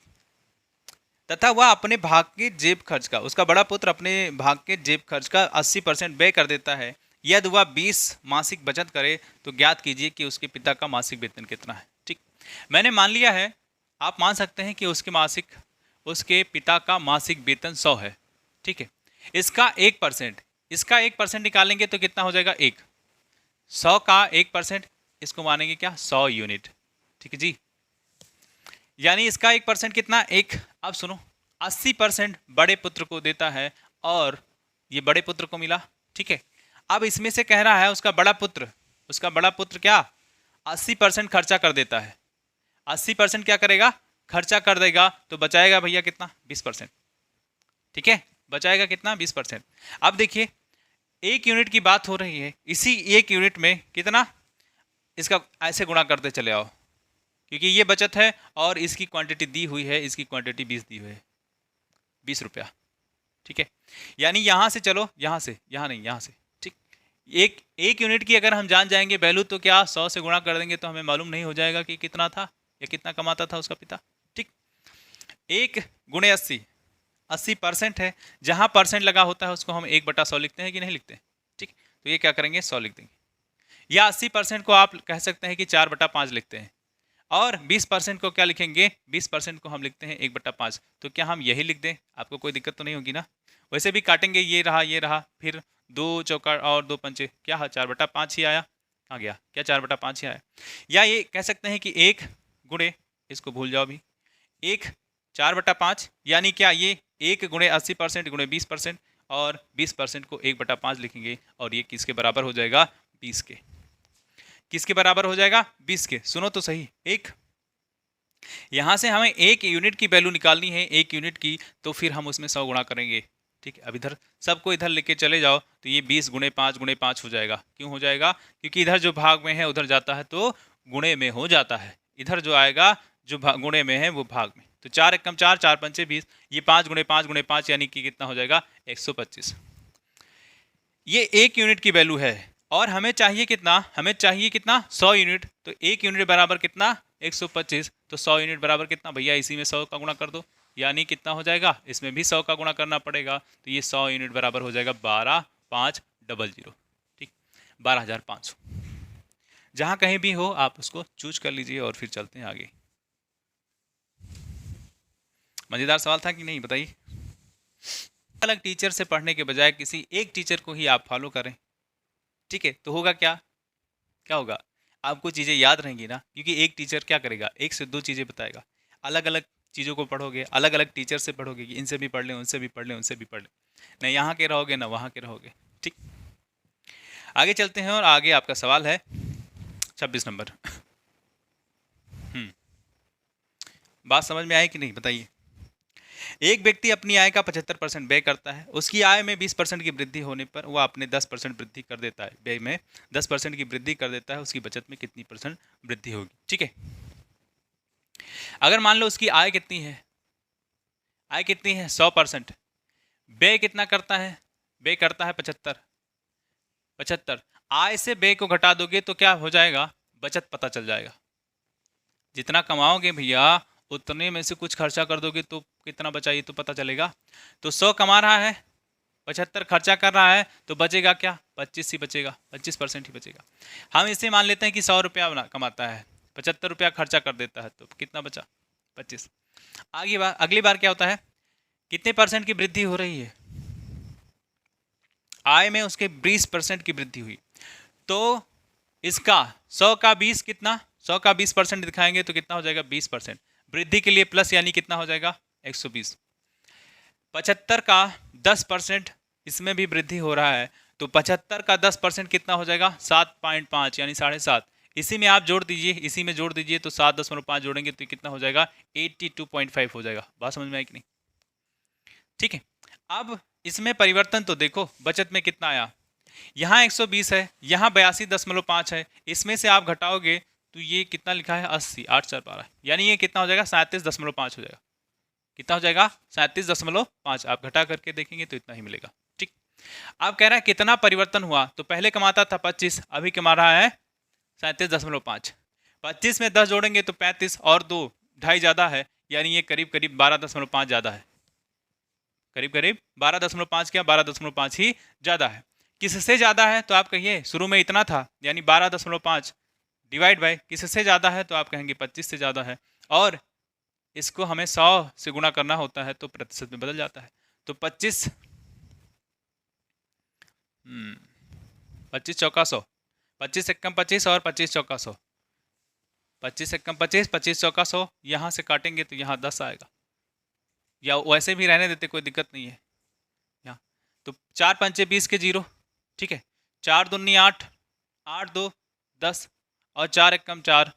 तथा वह अपने भाग के जेब खर्च का, उसका बड़ा पुत्र अपने भाग के जेब खर्च का 80% व्यय कर देता है। यदि वह 20 मासिक बचत करे तो ज्ञात कीजिए कि उसके पिता का मासिक वेतन कितना है। ठीक, मैंने मान लिया है, आप मान सकते हैं कि उसके पिता का मासिक वेतन 100 है। ठीक है, इसका 1% निकालेंगे तो कितना हो जाएगा? 1। 100 का 1%, इसको मानेंगे क्या? 100 यूनिट। ठीक है जी, यानी इसका 1% कितना? 1। अब सुनो, 80% बड़े पुत्र को देता है और ये बड़े पुत्र को मिला। ठीक है, अब इसमें से कह रहा है उसका बड़ा पुत्र क्या 80% खर्चा कर देता है। 80% क्या करेगा? खर्चा कर देगा, तो बचाएगा भैया कितना? 20%। ठीक है, बचाएगा कितना 20%। अब देखिए 1 यूनिट की बात हो रही है, इसी 1 यूनिट में कितना, इसका ऐसे गुणा करते चले आओ, क्योंकि ये बचत है और इसकी क्वांटिटी दी हुई है, इसकी क्वांटिटी 20 दी हुई है, 20 रुपया। ठीक है, यानी यहाँ से चलो, यहाँ से, यहाँ नहीं, यहाँ से। ठीक, एक एक यूनिट की अगर हम जान जाएंगे वैल्यू तो क्या 100 से गुणा कर देंगे तो हमें मालूम नहीं हो जाएगा कि कितना था या कितना कमाता था उसका पिता। ठीक, 1 × 80, 80% है, जहाँ परसेंट लगा होता है उसको हम 1/100 लिखते हैं कि नहीं लिखते। ठीक, तो ये क्या करेंगे 100 लिख देंगे, या 80% को आप कह सकते हैं कि 4/5 लिखते हैं, और 20% को क्या लिखेंगे, 20% को हम लिखते हैं 1/5। तो क्या हम यही लिख दें, आपको कोई दिक्कत तो नहीं होगी ना। वैसे भी काटेंगे, ये रहा, फिर 2 चौका और 2 पंचे, क्या 4/5 ही आया, कहाँ गया, क्या 4/5 ही आया। या ये कह सकते हैं कि 1 गुणे, इसको भूल जाओ अभी, 1 4/5, यानी क्या ये 1 × 80% × 20%, और 20% को 1/5 लिखेंगे, और ये किसके बराबर हो जाएगा, 20 के। किसके बराबर हो जाएगा, 20 के। सुनो तो सही, एक यहाँ से हमें 1 यूनिट की वैल्यू निकालनी है, 1 यूनिट की, तो फिर हम उसमें 100 गुणा करेंगे। ठीक है, अब इधर सबको इधर लेके चले जाओ तो ये 20 × 5 × 5 हो जाएगा। क्यों हो जाएगा, क्योंकि इधर जो भाग में है उधर जाता है तो गुणे में हो जाता है, इधर जो आएगा जो गुणे में है वो भाग में। तो 4 × 4 4 × 5 20, ये 5 × 5 × 5 यानी कि कितना हो जाएगा 125। ये 1 यूनिट की वैल्यू है, और हमें चाहिए कितना, हमें चाहिए कितना 100 यूनिट। तो 1 यूनिट बराबर कितना 125, तो 100 यूनिट बराबर कितना भैया, इसी में 100 का गुणा कर दो, यानी कितना हो जाएगा, इसमें भी 100 का गुणा करना पड़ेगा। तो ये 100 यूनिट बराबर हो जाएगा 12500। ठीक, 12500। जहाँ कहीं भी हो आप उसको चूज कर लीजिए और फिर चलते हैं आगे। मज़ेदार सवाल था कि नहीं, बताइए। अलग टीचर से पढ़ने के बजाय किसी एक टीचर को ही आप फॉलो करें। ठीक है, तो होगा क्या, क्या होगा, आपको चीज़ें याद रहेंगी ना, क्योंकि एक टीचर क्या करेगा, 1 से 2 चीज़ें बताएगा। अलग अलग चीज़ों को पढ़ोगे, अलग अलग टीचर से पढ़ोगे कि इनसे भी पढ़ लें, उनसे भी पढ़ लें, उनसे भी पढ़ लें, न यहाँ के रहोगे ना वहाँ के रहोगे। ठीक, आगे चलते हैं, और आगे आपका सवाल है 26 नंबर। बात समझ में आई कि नहीं, बताइए। एक व्यक्ति अपनी आय का 75% व्यय करता है, उसकी आय में 20% की वृद्धि होने पर वह अपने 10% वृद्धि कर देता है, व्यय में 10% की वृद्धि कर देता है, उसकी बचत में कितनी % वृद्धि होगी। ठीक है, अगर मान लो उसकी आय कितनी है, आय कितनी है 100%, व्यय कितना करता है, व्यय करता है 75, आय से व्यय को घटा दोगे तो क्या हो जाएगा, बचत पता चल जाएगा। जितना कमाओगे भैया उतने में से कुछ खर्चा कर दोगे तो कितना बचा ये तो पता चलेगा। तो 100 कमा रहा है, 75 खर्चा कर रहा है, तो बचेगा क्या, 25 ही बचेगा, 25% ही बचेगा। हम इसे मान लेते हैं कि 100 रुपया कमाता है, 75 रुपया खर्चा कर देता है, तो कितना बचा 25। अगली बार क्या होता है, कितने % की वृद्धि हो रही है, आय में उसके 20% की वृद्धि हुई, तो इसका 100 का 20 कितना, 100 का 20% दिखाएंगे तो कितना हो जाएगा 20%। वृद्धि के लिए प्लस यानी कितना हो जाएगा 120। 75 का 10% इसमें भी वृद्धि हो रहा है, तो 75 का 10% कितना हो जाएगा 7.5 यानी 7.5। इसी में आप जोड़ दीजिए, इसी में जोड़ दीजिए, तो 7.5 जोड़ेंगे तो कितना हो जाएगा 82.5 हो जाएगा। बात समझ में आई कि नहीं। ठीक है, अब इसमें परिवर्तन तो देखो, बचत में कितना आया, यहाँ 120 है, यहाँ 82.5 है, इसमें से आप घटाओगे तो ये कितना लिखा है 80, 8 4 12, यानी ये कितना हो जाएगा 37.5 हो जाएगा। कितना हो जाएगा 37.5, आप घटा करके देखेंगे तो इतना ही मिलेगा। ठीक, आप कह रहा है कितना परिवर्तन हुआ, तो पहले कमाता था 25, अभी कमा रहा है 37.5। 25 में 10 जोड़ेंगे तो 35, और 2 2.5 ज़्यादा है, यानी ये करीब करीब 12.5 ज़्यादा है, करीब करीब 12.5 क्या 12.5 ही ज़्यादा है। किससे ज़्यादा है, तो आप कहिए शुरू में इतना था, यानी 12.5 डिवाइड बाय किससे ज़्यादा है, तो आप कहेंगे 25 से ज़्यादा है, और इसको हमें 100 से गुणा करना होता है तो प्रतिशत में बदल जाता है। तो 25 चौका 100, 25 एकम 25 और 25 चौका 100, 25 एकम 25, 25 चौका 100, यहाँ से काटेंगे तो यहाँ 10 आएगा, या वैसे भी रहने देते, कोई दिक्कत नहीं है यहाँ। तो 4 पंचे 20 के 0, ठीक है, 4 दूनी 8, 8 2 10, और 4 एकम 4,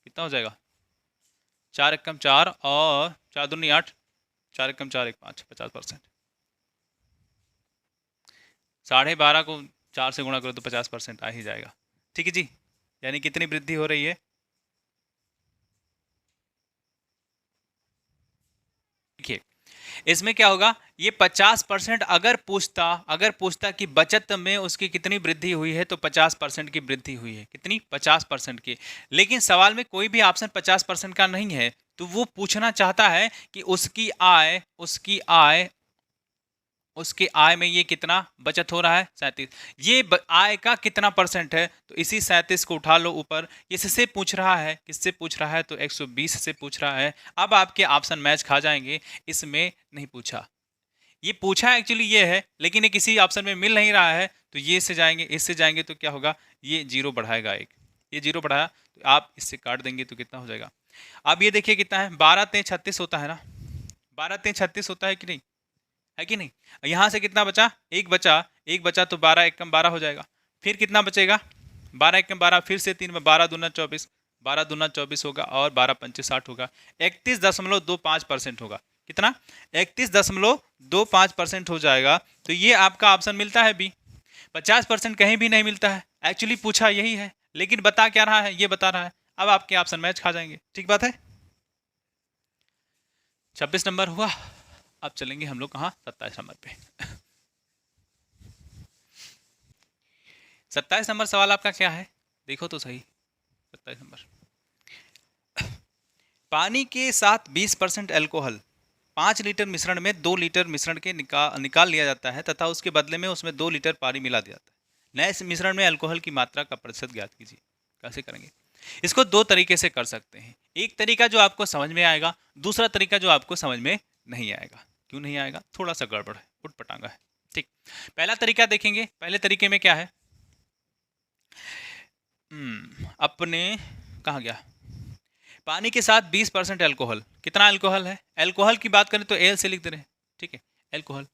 कितना हो जाएगा 4 एकम 4, और 4 दूनी 8, 4 एकम 4 1 5, 50%। 12.5 को 4 से गुणा करो तो 50% आ ही जाएगा। ठीक है जी, यानी कितनी वृद्धि हो रही है? देखिए इसमें क्या होगा, ये 50% अगर पूछता कि बचत में उसकी कितनी वृद्धि हुई है, तो 50% की वृद्धि हुई है। कितनी? 50% की। लेकिन सवाल में कोई भी ऑप्शन 50% का नहीं है, तो वो पूछना चाहता है कि उसकी आय में ये कितना बचत हो रहा है? 37। ये आय का कितना परसेंट है? तो इसी 37 को उठा लो ऊपर। इससे पूछ रहा है, किससे पूछ रहा है? तो 120 से पूछ रहा है। अब आपके ऑप्शन मैच खा जाएंगे, इसमें नहीं पूछा। ये पूछा एक्चुअली ये है, लेकिन ये किसी ऑप्शन में मिल नहीं रहा है, तो ये इससे जाएंगे, इससे जाएंगे तो क्या होगा, ये जीरो बढ़ाएगा एक। ये जीरो बढ़ाया तो आप इससे काट देंगे तो कितना हो जाएगा? अब ये देखिए कितना है, 12 3 36 होता है ना, 12 3 36 होता है कि नहीं? है कि नहीं? यहाँ से कितना बचा? एक बचा तो 12 एकम 12 हो जाएगा। फिर कितना बचेगा? 12 एकम 12, फिर से 3 में 12 दूना 24, 12 दूना 24 होगा और 12 पंचे 60 होगा। 31.25% होगा। कितना? 31.25% हो जाएगा। तो ये आपका ऑप्शन मिलता है बी। 50% कहीं भी नहीं मिलता है। एक्चुअली पूछा यही है, लेकिन बता क्या रहा है? ये बता रहा है। अब आपके ऑप्शन मैच खा जाएंगे। ठीक बात है। 26 नंबर हुआ। अब चलेंगे हम लोग कहाँ? 27 नंबर पे। 27 नंबर सवाल आपका क्या है? देखो तो सही। 27 नंबर, पानी के साथ 20% अल्कोहल 5 लीटर मिश्रण में 2 लीटर मिश्रण के निकाल लिया जाता है तथा उसके बदले में उसमें 2 लीटर पानी मिला दिया जाता है। नए इस मिश्रण में अल्कोहल की मात्रा का प्रतिशत ज्ञात कीजिए। कैसे करेंगे इसको? दो तरीके से कर सकते हैं। एक तरीका जो आपको समझ में आएगा, दूसरा तरीका जो आपको समझ में नहीं आएगा। क्यों नहीं आएगा? थोड़ा सा गड़बड़ है, उटपटांगा है। ठीक, पहला तरीका देखेंगे। पहले तरीके में क्या है? अपने कहाँ गया? पानी के साथ 20% अल्कोहल। कितना अल्कोहल है? अल्कोहल की बात करें तो एल से लिख दे रहे हैं। ठीक है, अल्कोहल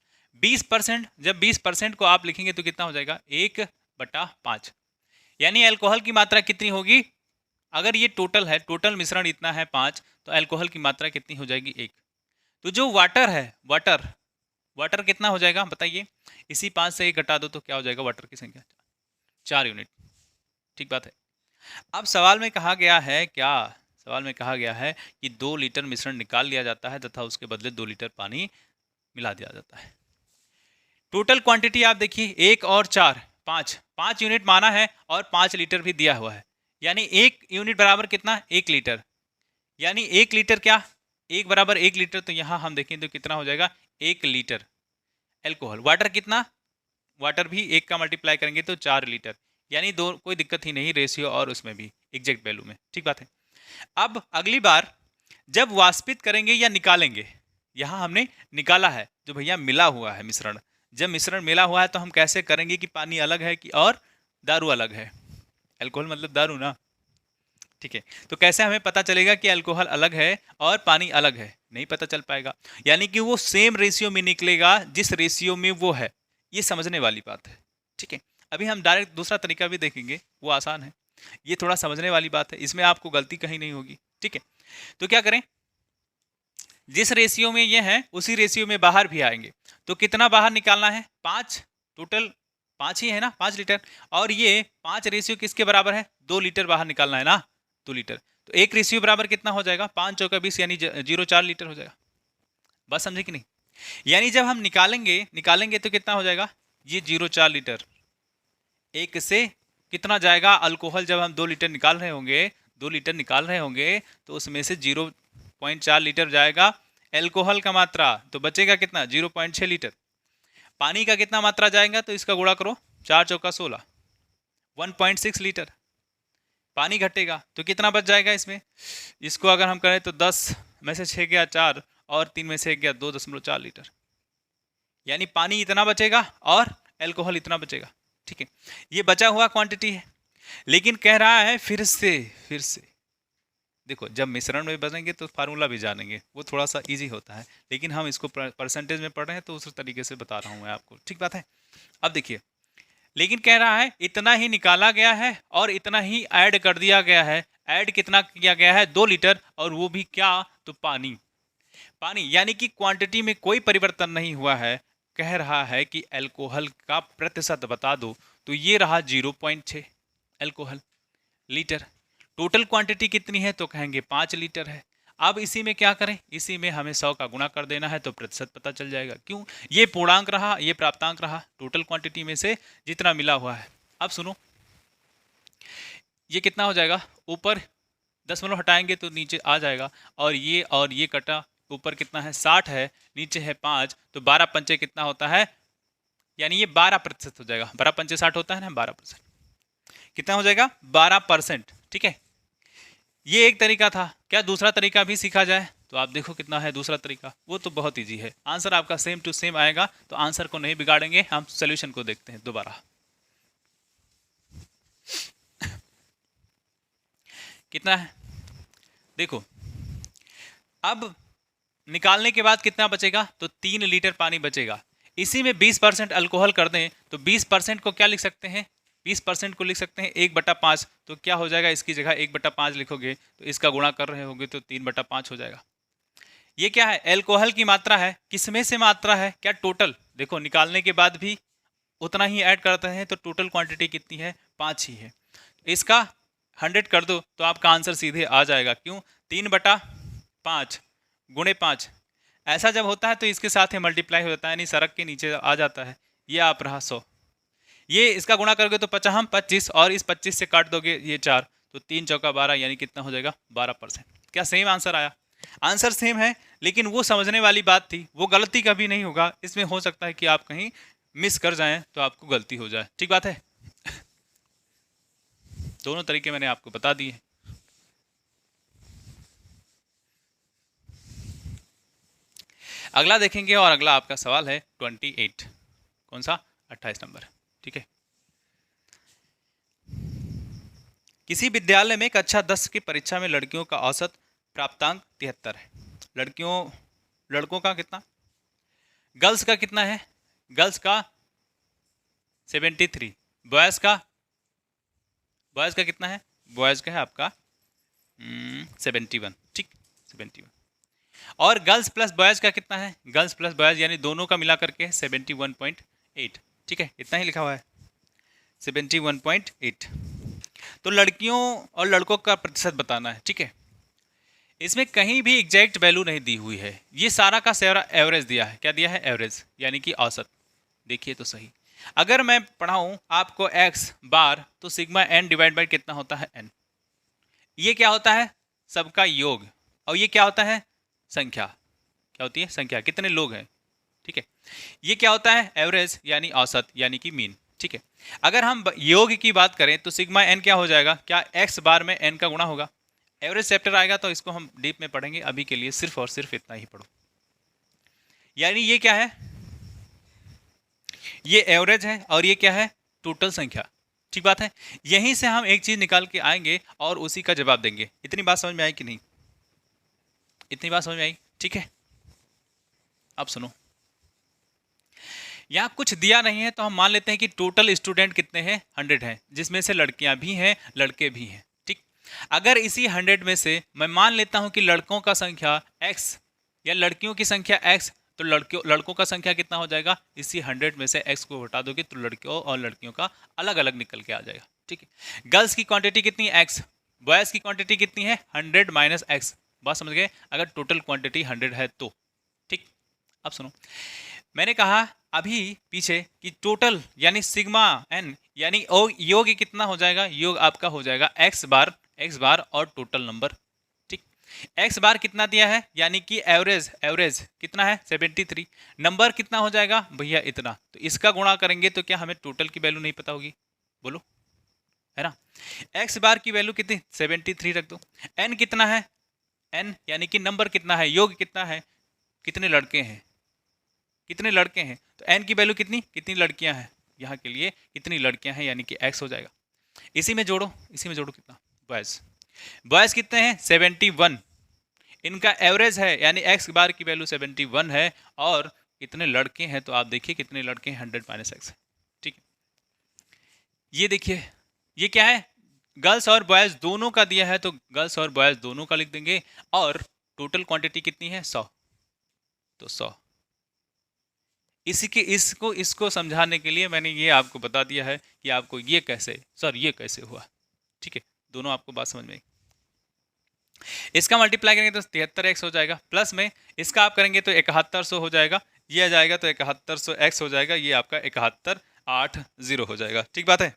20%। जब 20% को आप लिखेंगे तो कितना हो जाएगा? 1/5। यानी अल्कोहल की मात्रा कितनी होगी? अगर ये टोटल है, टोटल मिश्रण इतना है 5, तो अल्कोहल की मात्रा कितनी हो जाएगी? 1। तो जो वाटर है, वाटर कितना हो जाएगा बताइए? इसी 5 से 1 घटा दो तो क्या हो जाएगा? वाटर की संख्या 4 यूनिट। ठीक बात है। अब सवाल में कहा गया है क्या? सवाल में कहा गया है कि 2 लीटर मिश्रण निकाल लिया जाता है तथा उसके बदले 2 लीटर पानी मिला दिया जाता है। टोटल क्वांटिटी आप देखिए, 1 और 4, 5 यूनिट माना है और 5 लीटर भी दिया हुआ है। यानी 1 यूनिट बराबर कितना? 1 लीटर। यानी 1 लीटर क्या? 1 बराबर 1 लीटर, तो यहाँ हम देखें तो कितना हो जाएगा? 1 लीटर अल्कोहल। वाटर कितना? वाटर भी 1 का मल्टीप्लाई करेंगे तो 4 लीटर। यानी दो, कोई दिक्कत ही नहीं रेशियो और उसमें भी एग्जैक्ट वैल्यू में। ठीक बात है। अब अगली बार जब वाष्पित करेंगे या निकालेंगे, यहाँ हमने निकाला है, जो भैया मिला हुआ है मिश्रण। जब मिश्रण मिला हुआ है तो हम कैसे करेंगे कि पानी अलग है कि और दारू अलग है? अल्कोहल मतलब दारू ना। ठीक है, तो कैसे हमें पता चलेगा कि अल्कोहल अलग है और पानी अलग है? नहीं पता चल पाएगा। यानी कि वो सेम रेशियो में निकलेगा जिस रेशियो में वो है। ये समझने वाली बात है। ठीक है, अभी हम डायरेक्ट दूसरा तरीका भी देखेंगे, वो आसान है। ये थोड़ा समझने वाली बात है, इसमें आपको गलती कहीं नहीं होगी। ठीक है, तो क्या करें? जिस रेशियो में ये है उसी रेशियो में बाहर भी आएंगे। तो कितना बाहर निकालना है? 5। टोटल 5 ही है ना, 5 लीटर। और ये 5 रेशियो किसके बराबर है? 2 लीटर बाहर निकालना है ना, 2 लीटर। तो एक रेशियो बराबर कितना हो जाएगा? 5 चौका 20, यानी 0.4 लीटर हो जाएगा। बस समझे कि नहीं? यानी जब हम निकालेंगे तो कितना हो जाएगा? ये 0.4 लीटर। एक से कितना जाएगा अल्कोहल? जब हम 2 लीटर निकाल रहे होंगे, 2 लीटर निकाल रहे होंगे, तो उसमें से 0.4 लीटर जाएगा अल्कोहल का मात्रा। तो बचेगा कितना? 0.6 लीटर। पानी का कितना मात्रा जाएगा? तो इसका गुणा करो, 4 चौका 16, 1.6 लीटर पानी घटेगा। तो कितना बच जाएगा इसमें? इसको अगर हम करें तो 10 में से 6 गया 4 और 3 में से 1 गया 2.4 लीटर। यानी पानी इतना बचेगा और अल्कोहल इतना बचेगा। ठीक है, ये बचा हुआ क्वांटिटी है। लेकिन कह रहा है फिर से देखो, जब मिश्रण में बनेंगे तो फार्मूला भी जानेंगे, वो थोड़ा सा इजी होता है। लेकिन हम इसको परसेंटेज में पढ़ रहे हैं तो उस तरीके से बता रहा हूँ मैं आपको। ठीक बात है। अब देखिए, लेकिन कह रहा है इतना ही निकाला गया है और इतना ही ऐड कर दिया गया है। ऐड कितना किया गया है? 2 लीटर, और वो भी क्या? तो पानी। यानी कि क्वांटिटी में कोई परिवर्तन नहीं हुआ है। कह रहा है कि अल्कोहल का प्रतिशत बता दो, तो ये रहा 0.6 अल्कोहल लीटर। टोटल क्वांटिटी कितनी है तो कहेंगे 5 लीटर है। अब इसी में क्या करें, इसी में हमें 100 का गुणा कर देना है तो प्रतिशत पता चल जाएगा। क्यों, ये पूर्णांक रहा, ये प्राप्तांक रहा, टोटल क्वांटिटी में से जितना मिला हुआ है। अब सुनो, ये कितना हो जाएगा, ऊपर दशमलव हटाएंगे तो नीचे आ जाएगा, और ये कटा, ऊपर कितना है 60 है, नीचे है 5, तो 12 पंचे कितना होता है, यानी ये 12% हो जाएगा। 12 पंचे 60 होता है ना, 12% कितना हो जाएगा, 12%। ठीक है, ये एक तरीका था। क्या दूसरा तरीका भी सीखा जाए, तो आप देखो कितना है दूसरा तरीका, वो तो बहुत इजी है, आंसर आपका सेम टू सेम आएगा, तो आंसर को नहीं बिगाड़ेंगे, हम सोल्यूशन को देखते हैं दोबारा। कितना है देखो, अब निकालने के बाद कितना बचेगा, तो 3 लीटर पानी बचेगा। इसी में 20% अल्कोहल कर दें तो 20% को क्या लिख सकते हैं, 20% को लिख सकते हैं 1/5। तो क्या हो जाएगा, इसकी जगह 1/5 लिखोगे तो इसका गुणा कर रहे होगे तो 3/5 हो जाएगा। ये क्या है, अल्कोहल की मात्रा है, किसमें से मात्रा है, क्या टोटल, देखो निकालने के बाद भी उतना ही ऐड करते हैं, तो टोटल क्वांटिटी कितनी है, 5 ही है। इसका 100 कर दो तो आपका आंसर सीधे आ जाएगा। क्यों, 3/5 गुणे 5, ऐसा जब होता है तो इसके साथ ही मल्टीप्लाई हो जाता है, यानी सड़क के नीचे आ जाता है। ये आप रहा 100, ये इसका गुणा करोगे तो 25, और इस 25 से काट दोगे ये 4, तो 3 चौका 12, यानी कितना हो जाएगा, 12%। क्या सेम आंसर आया, आंसर सेम है, लेकिन वो समझने वाली बात थी, वो गलती कभी नहीं होगा। इसमें हो सकता है कि आप कहीं मिस कर जाएं तो आपको गलती हो जाए, ठीक बात है। दोनों तरीके मैंने आपको बता दिए। अगला देखेंगे, और अगला आपका सवाल है 28, कौन सा, 28 नंबर। ठीक है, किसी विद्यालय में कक्षा 10 की परीक्षा में लड़कियों का औसत प्राप्तांक 73 है। लड़कों का कितना, गर्ल्स का कितना है, गर्ल्स का 73, बॉयज़ का कितना है, बॉयज़ का है आपका 71। ठीक, 71। और गर्ल्स प्लस बॉयज़ का कितना है, गर्ल्स प्लस बॉयज़ यानी दोनों का मिला करके 71.8। ठीक है, इतना ही लिखा हुआ है, 71.8। तो लड़कियों और लड़कों का प्रतिशत बताना है। ठीक है, इसमें कहीं भी एग्जैक्ट वैल्यू नहीं दी हुई है, ये सारा का सारा एवरेज दिया है। क्या दिया है, एवरेज, यानी कि औसत। देखिए तो सही, अगर मैं पढ़ाऊँ आपको एक्स बार, तो सिग्मा एन डिवाइड बाई कितना होता है, एन। ये क्या होता है, सबका योग, और ये क्या होता है, संख्या। क्या होती है, संख्या, कितने लोग हैं। ठीक है, ये क्या होता है, एवरेज यानी औसत, यानी कि मीन। ठीक है, अगर हम योग की बात करें तो सिग्मा एन क्या हो जाएगा, क्या एक्स बार में एन का गुणा होगा। एवरेज चैप्टर आएगा तो इसको हम डीप में पढ़ेंगे, अभी के लिए सिर्फ और सिर्फ इतना ही पढ़ो। यानी ये क्या है, ये एवरेज है, और ये क्या है, टोटल संख्या। ठीक बात है, यहीं से हम एक चीज निकाल के आएंगे और उसी का जवाब देंगे। इतनी बात समझ में आई कि नहीं, इतनी बात समझ में आई। ठीक है, अब सुनो, यहाँ कुछ दिया नहीं है तो हम मान लेते हैं कि टोटल स्टूडेंट कितने हैं, 100 हैं, जिसमें से लड़कियां भी हैं लड़के भी हैं। ठीक, अगर इसी 100 में से मैं मान लेता हूं कि लड़कों का संख्या x या लड़कियों की संख्या x, तो लड़कों का संख्या कितना हो जाएगा, इसी 100 में से x को हटा दोगे तो लड़कियों और लड़कियों का अलग अलग निकल के आ जाएगा। ठीक है, गर्ल्स की क्वांटिटी कितनी है, x, बॉयज़ की क्वांटिटी कितनी है, 100 माइनस x। बात समझ गए, अगर टोटल क्वांटिटी 100 है तो। ठीक, अब सुनो, मैंने कहा अभी पीछे कि टोटल यानी सिग्मा एन यानी योग कितना हो जाएगा, योग आपका हो जाएगा एक्स बार और टोटल नंबर। ठीक, एक्स बार कितना दिया है, यानी कि एवरेज कितना है, 73। नंबर कितना हो जाएगा भैया, इतना, तो इसका गुणा करेंगे तो क्या हमें टोटल की वैल्यू नहीं पता होगी, बोलो, है ना। एक्स बार की वैल्यू कितनी, 73 रख दो। एन कितना है, एन यानी कि नंबर कितना है, योग कितना है, कितने लड़के हैं, कितने लड़के हैं, तो एन की वैल्यू कितनी, कितनी लड़कियां हैं, यहाँ के लिए कितनी लड़कियां हैं, यानी कि एक्स हो जाएगा। इसी में जोड़ो कितना, बॉयज़ कितने हैं, 71। इनका एवरेज है, यानी एक्स बार की वैल्यू 71 है, और कितने लड़के हैं, तो आप देखिए कितने लड़के हैं, 100 माइनस एक्स। ठीक है, ये देखिए, ये क्या है, गर्ल्स और बॉयज़ दोनों का दिया है, तो गर्ल्स और बॉयज़ दोनों का लिख देंगे, और टोटल क्वांटिटी कितनी है, 100, तो 100। इसको समझाने के लिए मैंने ये आपको बता दिया है कि आपको ये कैसे, सर ये कैसे हुआ। ठीक है, दोनों आपको बात समझ में आई। इसका मल्टीप्लाई करेंगे तो 73x हो जाएगा, प्लस में इसका आप करेंगे तो 7100 हो जाएगा, ये आ जाएगा तो 7100x हो जाएगा, ये आपका 7180 हो जाएगा। ठीक बात है।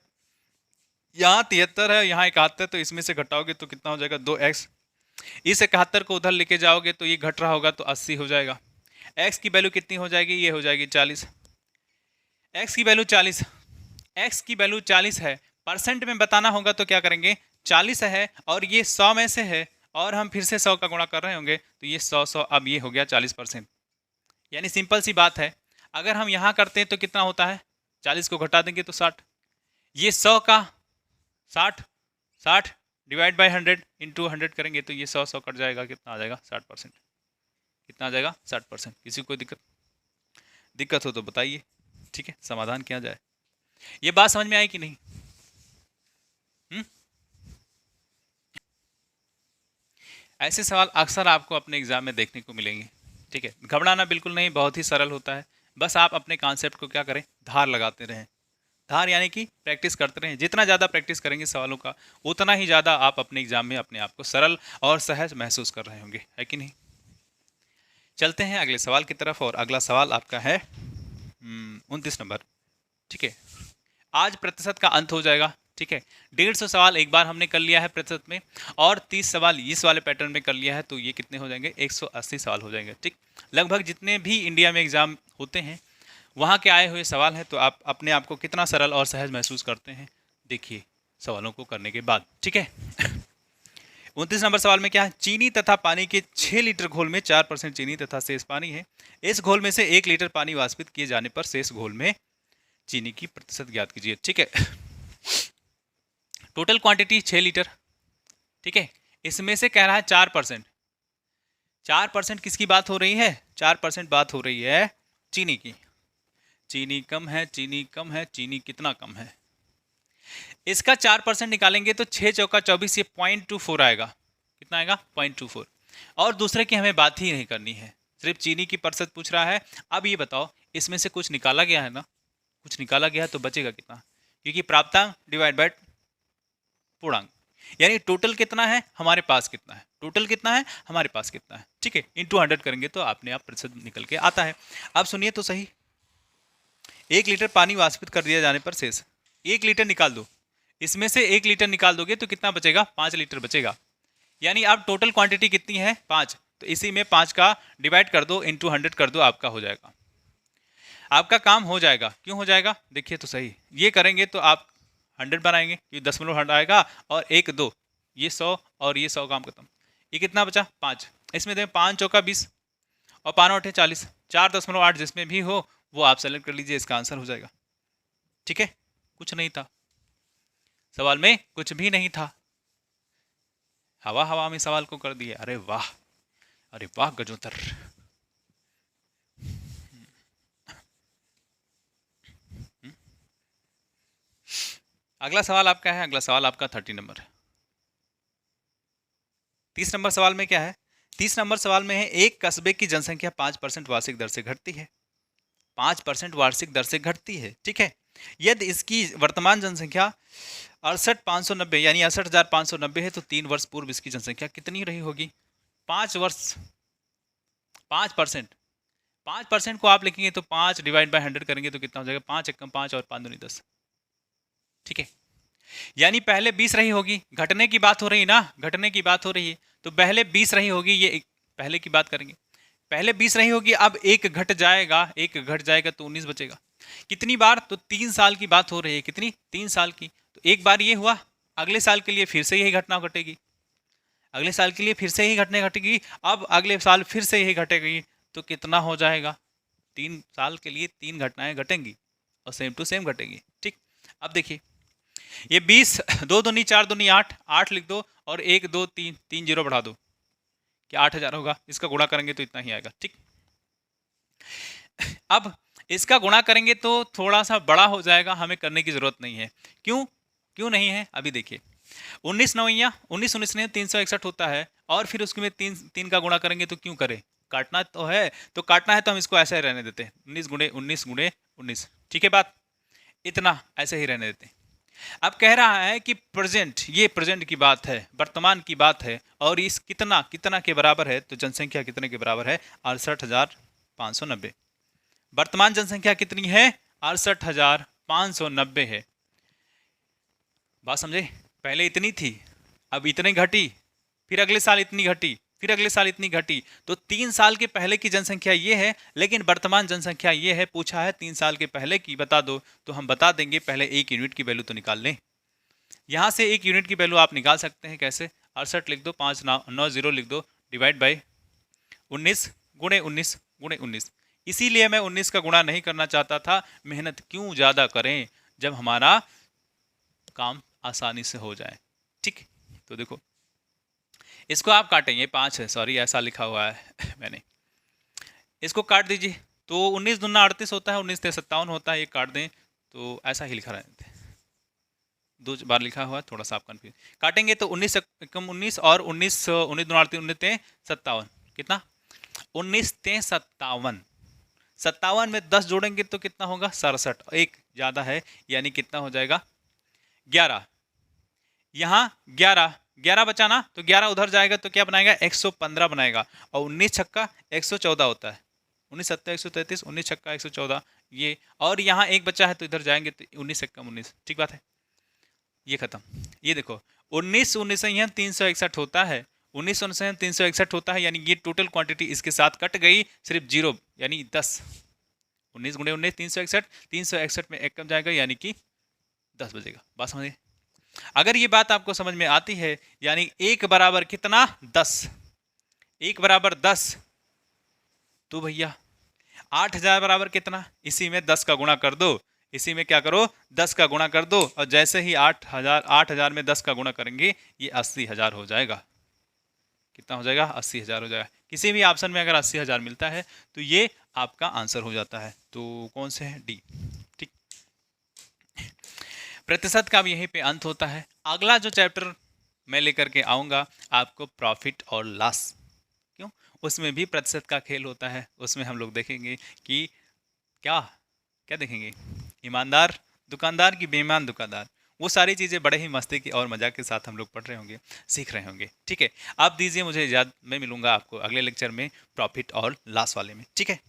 यहाँ 73 है, यहाँ 71, तो इसमें से घटाओगे तो कितना हो जाएगा 2x। इस 71 को उधर लेके जाओगे तो ये घट रहा होगा तो 80 हो जाएगा। x की वैल्यू कितनी हो जाएगी, ये हो जाएगी 40। x की वैल्यू 40, x की वैल्यू 40 है, परसेंट में बताना होगा तो क्या करेंगे, 40 है और ये 100 में से है और हम फिर से 100 का गुणा कर रहे होंगे तो ये 100 अब ये हो गया 40%। यानी सिंपल सी बात है, अगर हम यहाँ करते हैं तो कितना होता है, 40 को घटा देंगे तो 60, ये 100 का 60 डिवाइड बाई 100 इंटू 100 करेंगे तो ये 100 कट जाएगा, कितना आ जाएगा 60%। कितना आ जाएगा 60%। किसी को दिक्कत हो तो बताइए। ठीक है, समाधान किया जाए। ये बात समझ में आई कि नहीं? ऐसे सवाल अक्सर आपको अपने एग्जाम में देखने को मिलेंगे। ठीक है, घबराना बिल्कुल नहीं, बहुत ही सरल होता है। बस आप अपने कॉन्सेप्ट को क्या करें, धार लगाते रहें। धार यानी कि प्रैक्टिस करते रहें। जितना ज़्यादा प्रैक्टिस करेंगे सवालों का, उतना ही ज़्यादा आप अपने एग्जाम में अपने आप को सरल और सहज महसूस कर रहे होंगे, है कि नहीं? चलते हैं अगले सवाल की तरफ, और अगला सवाल आपका है 29 नंबर। ठीक है, आज प्रतिशत का अंत हो जाएगा। ठीक है, 150 सवाल एक बार हमने कर लिया है प्रतिशत में, और 30 सवाल इस वाले पैटर्न में कर लिया है, तो ये कितने हो जाएंगे, 180 सवाल हो जाएंगे। ठीक, लगभग जितने भी इंडिया में एग्जाम होते हैं वहाँ के आए हुए सवाल हैं, तो आप अपने आप को कितना सरल और सहज महसूस करते हैं, देखिए सवालों को करने के बाद। ठीक है, 29 नंबर सवाल में क्या है, चीनी तथा पानी के 6 लीटर घोल में 4% चीनी तथा शेष पानी है। इस घोल में से 1 लीटर पानी वाष्पित किए जाने पर शेष घोल में चीनी की प्रतिशत ज्ञात कीजिए। ठीक है, टोटल क्वांटिटी 6 लीटर। ठीक है, इसमें से कह रहा है 4%। 4% किसकी बात हो रही है, 4% बात हो रही है चीनी की। चीनी कम है, चीनी कम है, चीनी कितना कम है, इसका 4% निकालेंगे तो 6 चौका 24, ये 0.24 आएगा। कितना आएगा, 0.24। और दूसरे की हमें बात ही नहीं करनी है, सिर्फ चीनी की प्रतिशत पूछ रहा है। अब ये बताओ, इसमें से कुछ निकाला गया है ना, कुछ निकाला गया है तो बचेगा कितना, क्योंकि प्राप्तांक डिवाइड बाय पूर्णांक, यानी टोटल कितना है हमारे पास, कितना है टोटल, कितना है हमारे पास, कितना है। ठीक है, इंटू 100 करेंगे तो अपने आप प्रतिशत निकल के आता है। अब सुनिए तो सही, 1 लीटर पानी वाष्पित कर दिया जाने पर शेष 1 लीटर निकाल दो, इसमें से 1 लीटर निकाल दोगे तो कितना बचेगा, 5 लीटर बचेगा। यानी अब टोटल क्वांटिटी कितनी है, 5, तो इसी में 5 का डिवाइड कर दो, इंटू 100 कर दो, आपका हो जाएगा, आपका काम हो जाएगा। क्यों हो जाएगा, देखिए तो सही, ये करेंगे तो आप 100 बनाएंगे, ये 10 आएगा, और 1 2 ये 100 और ये 100 काम खत्म। ये कितना बचा, 5, इसमें दें 5 चौका 20 और 5 8 40, 4.8 जिसमें भी हो वो आप सेलेक्ट कर लीजिए, इसका आंसर हो जाएगा। ठीक है, कुछ नहीं था सवाल में, कुछ भी नहीं था, हवा हवा में सवाल को कर दिए। अरे वाह, अरे वाह गजोतर। अगला सवाल आपका है, अगला सवाल आपका 30 नंबर है। 30 नंबर सवाल में क्या है, 30 नंबर सवाल में है, एक कस्बे की जनसंख्या 5% वार्षिक दर से घटती है, 5% वार्षिक दर से घटती है। ठीक है, यदि इसकी वर्तमान जनसंख्या 68,590 यानी 68,590 है, तो 3 वर्ष पूर्व इसकी जनसंख्या कितनी रही होगी। 5 वर्ष, 5%, 5% को आप लिखेंगे तो 5 डिवाइड बाय 100 करेंगे तो कितना हो जाएगा, 5 एकम 5 और 5 दूनी 10। ठीक है, यानी पहले 20 रही होगी, घटने की बात हो रही है ना, घटने की बात हो रही है, तो पहले 20 रही होगी, ये पहले की बात करेंगे, पहले 20 रही होगी, अब एक घट जाएगा, एक घट जाएगा तो 19 बचेगा। कितनी बार, तो 3 साल की बात हो रही है, कितनी, 3 साल की। तो एक बार ये हुआ, अगले साल के लिए फिर से यही घटना घटेगी, अगले साल के लिए फिर से यही घटना घटेगी, अब अगले साल फिर से यही घटेगी, तो कितना हो जाएगा, 3 साल के लिए 3 घटनाएं घटेंगी और सेम टू सेम घटेंगी। ठीक, अब देखिए ये 20, 2 दूनी 4 दूनी 8, 8 लिख दो और 1 2 3 3 जीरो बढ़ा दो, क्या 8000 होगा, इसका गुणा करेंगे तो इतना ही आएगा। ठीक, अब इसका गुणा करेंगे तो थोड़ा सा बड़ा हो जाएगा, हमें करने की जरूरत नहीं है। क्यों, क्यों नहीं है, अभी देखिए, 19 9 19 19 ने 361 होता है, और फिर उसके में 3 का गुणा करेंगे तो क्यों करें, काटना तो है, तो काटना है तो हम इसको ऐसे ही रहने देते हैं, 19 × 19 ठीक है बात, इतना ऐसे ही रहने देते हैं। अब कह रहा है कि प्रेजेंट, ये प्रेजेंट की बात है, वर्तमान की बात है, और इस कितना कितना के बराबर है, तो जनसंख्या कितने के बराबर है, 68,590। वर्तमान जनसंख्या कितनी है, 68,590 है। बात समझे, पहले इतनी थी, अब इतनी घटी, फिर अगले साल इतनी घटी, फिर अगले साल इतनी घटी, तो 3 साल के पहले की जनसंख्या ये है, लेकिन वर्तमान जनसंख्या ये है। पूछा है 3 साल के पहले की बता दो, तो हम बता देंगे, पहले 1 यूनिट की वैल्यू तो निकाल लें। यहाँ से 1 यूनिट की वैल्यू आप निकाल सकते हैं कैसे, 68 लिख दो, 590 लिख दो, डिवाइड बाई 19 गुणे 19 गुणे 19। इसीलिए मैं 19 का गुणा नहीं करना चाहता था, मेहनत क्यों ज़्यादा करें जब हमारा काम आसानी से हो जाए। ठीक, तो देखो इसको आप काटें, ये 5 है, सॉरी ऐसा लिखा हुआ है मैंने, इसको काट दीजिए, तो 19 दूना 38 होता है, 19 से 57 होता है, ये काट दें तो ऐसा ही लिखा रहता है, 2 बार लिखा हुआ है, थोड़ा सा आप कन्फ्यूज। काटेंगे तो 19 कम 19 और 19 19 दूना 38, 19 ते 57, कितना, 19 ते 57, 57 में 10 जोड़ेंगे तो कितना होगा, 67, एक ज़्यादा है, यानी कितना हो जाएगा, 11। यहाँ 11 बचा ना, तो 11 उधर जाएगा तो क्या बनाएगा, 115 बनाएगा, और 19 छक्का 114 होता है, 19 सत्ता 133, 19 छक्का 114 ये, और यहाँ एक बचा है तो इधर जाएंगे तो 19 से कम 19, ठीक बात है, ये खत्म। ये देखो 19 19 यहाँ 361 होता है, 19 19 361 होता है, यानी ये टोटल क्वांटिटी इसके साथ कट गई, सिर्फ जीरो यानी 10, 19 गुणे 19 361, 361 में एक कम जाएगा, यानी कि 10 बजेगा। बात समझिए, अगर ये बात आपको समझ में आती है, यानी 1 बराबर कितना, 10, 1 बराबर 10, तो भैया 8000 बराबर कितना, इसी में 10 का गुणा कर दो, इसी में क्या करो, 10 का गुणा कर दो, और जैसे ही 8000 में 10 का गुणा करेंगे, ये 80,000 हो जाएगा। कितना हो जाएगा, 80,000 हो जाएगा। किसी भी ऑप्शन में अगर 80,000 मिलता है तो ये आपका आंसर हो जाता है। तो कौन से है, डी। ठीक, प्रतिशत का भी यहीं पे अंत होता है। अगला जो चैप्टर मैं लेकर के आऊँगा आपको, प्रॉफिट और लॉस, क्यों, उसमें भी प्रतिशत का खेल होता है। उसमें हम लोग देखेंगे कि क्या क्या देखेंगे, ईमानदार दुकानदार की बेईमान दुकानदार, वो सारी चीज़ें बड़े ही मस्ती की और मजाक के साथ हम लोग पढ़ रहे होंगे, सीख रहे होंगे। ठीक है, आप दीजिए मुझे इजाज़त, मैं मिलूंगा आपको अगले लेक्चर में प्रॉफिट और लॉस वाले में। ठीक है।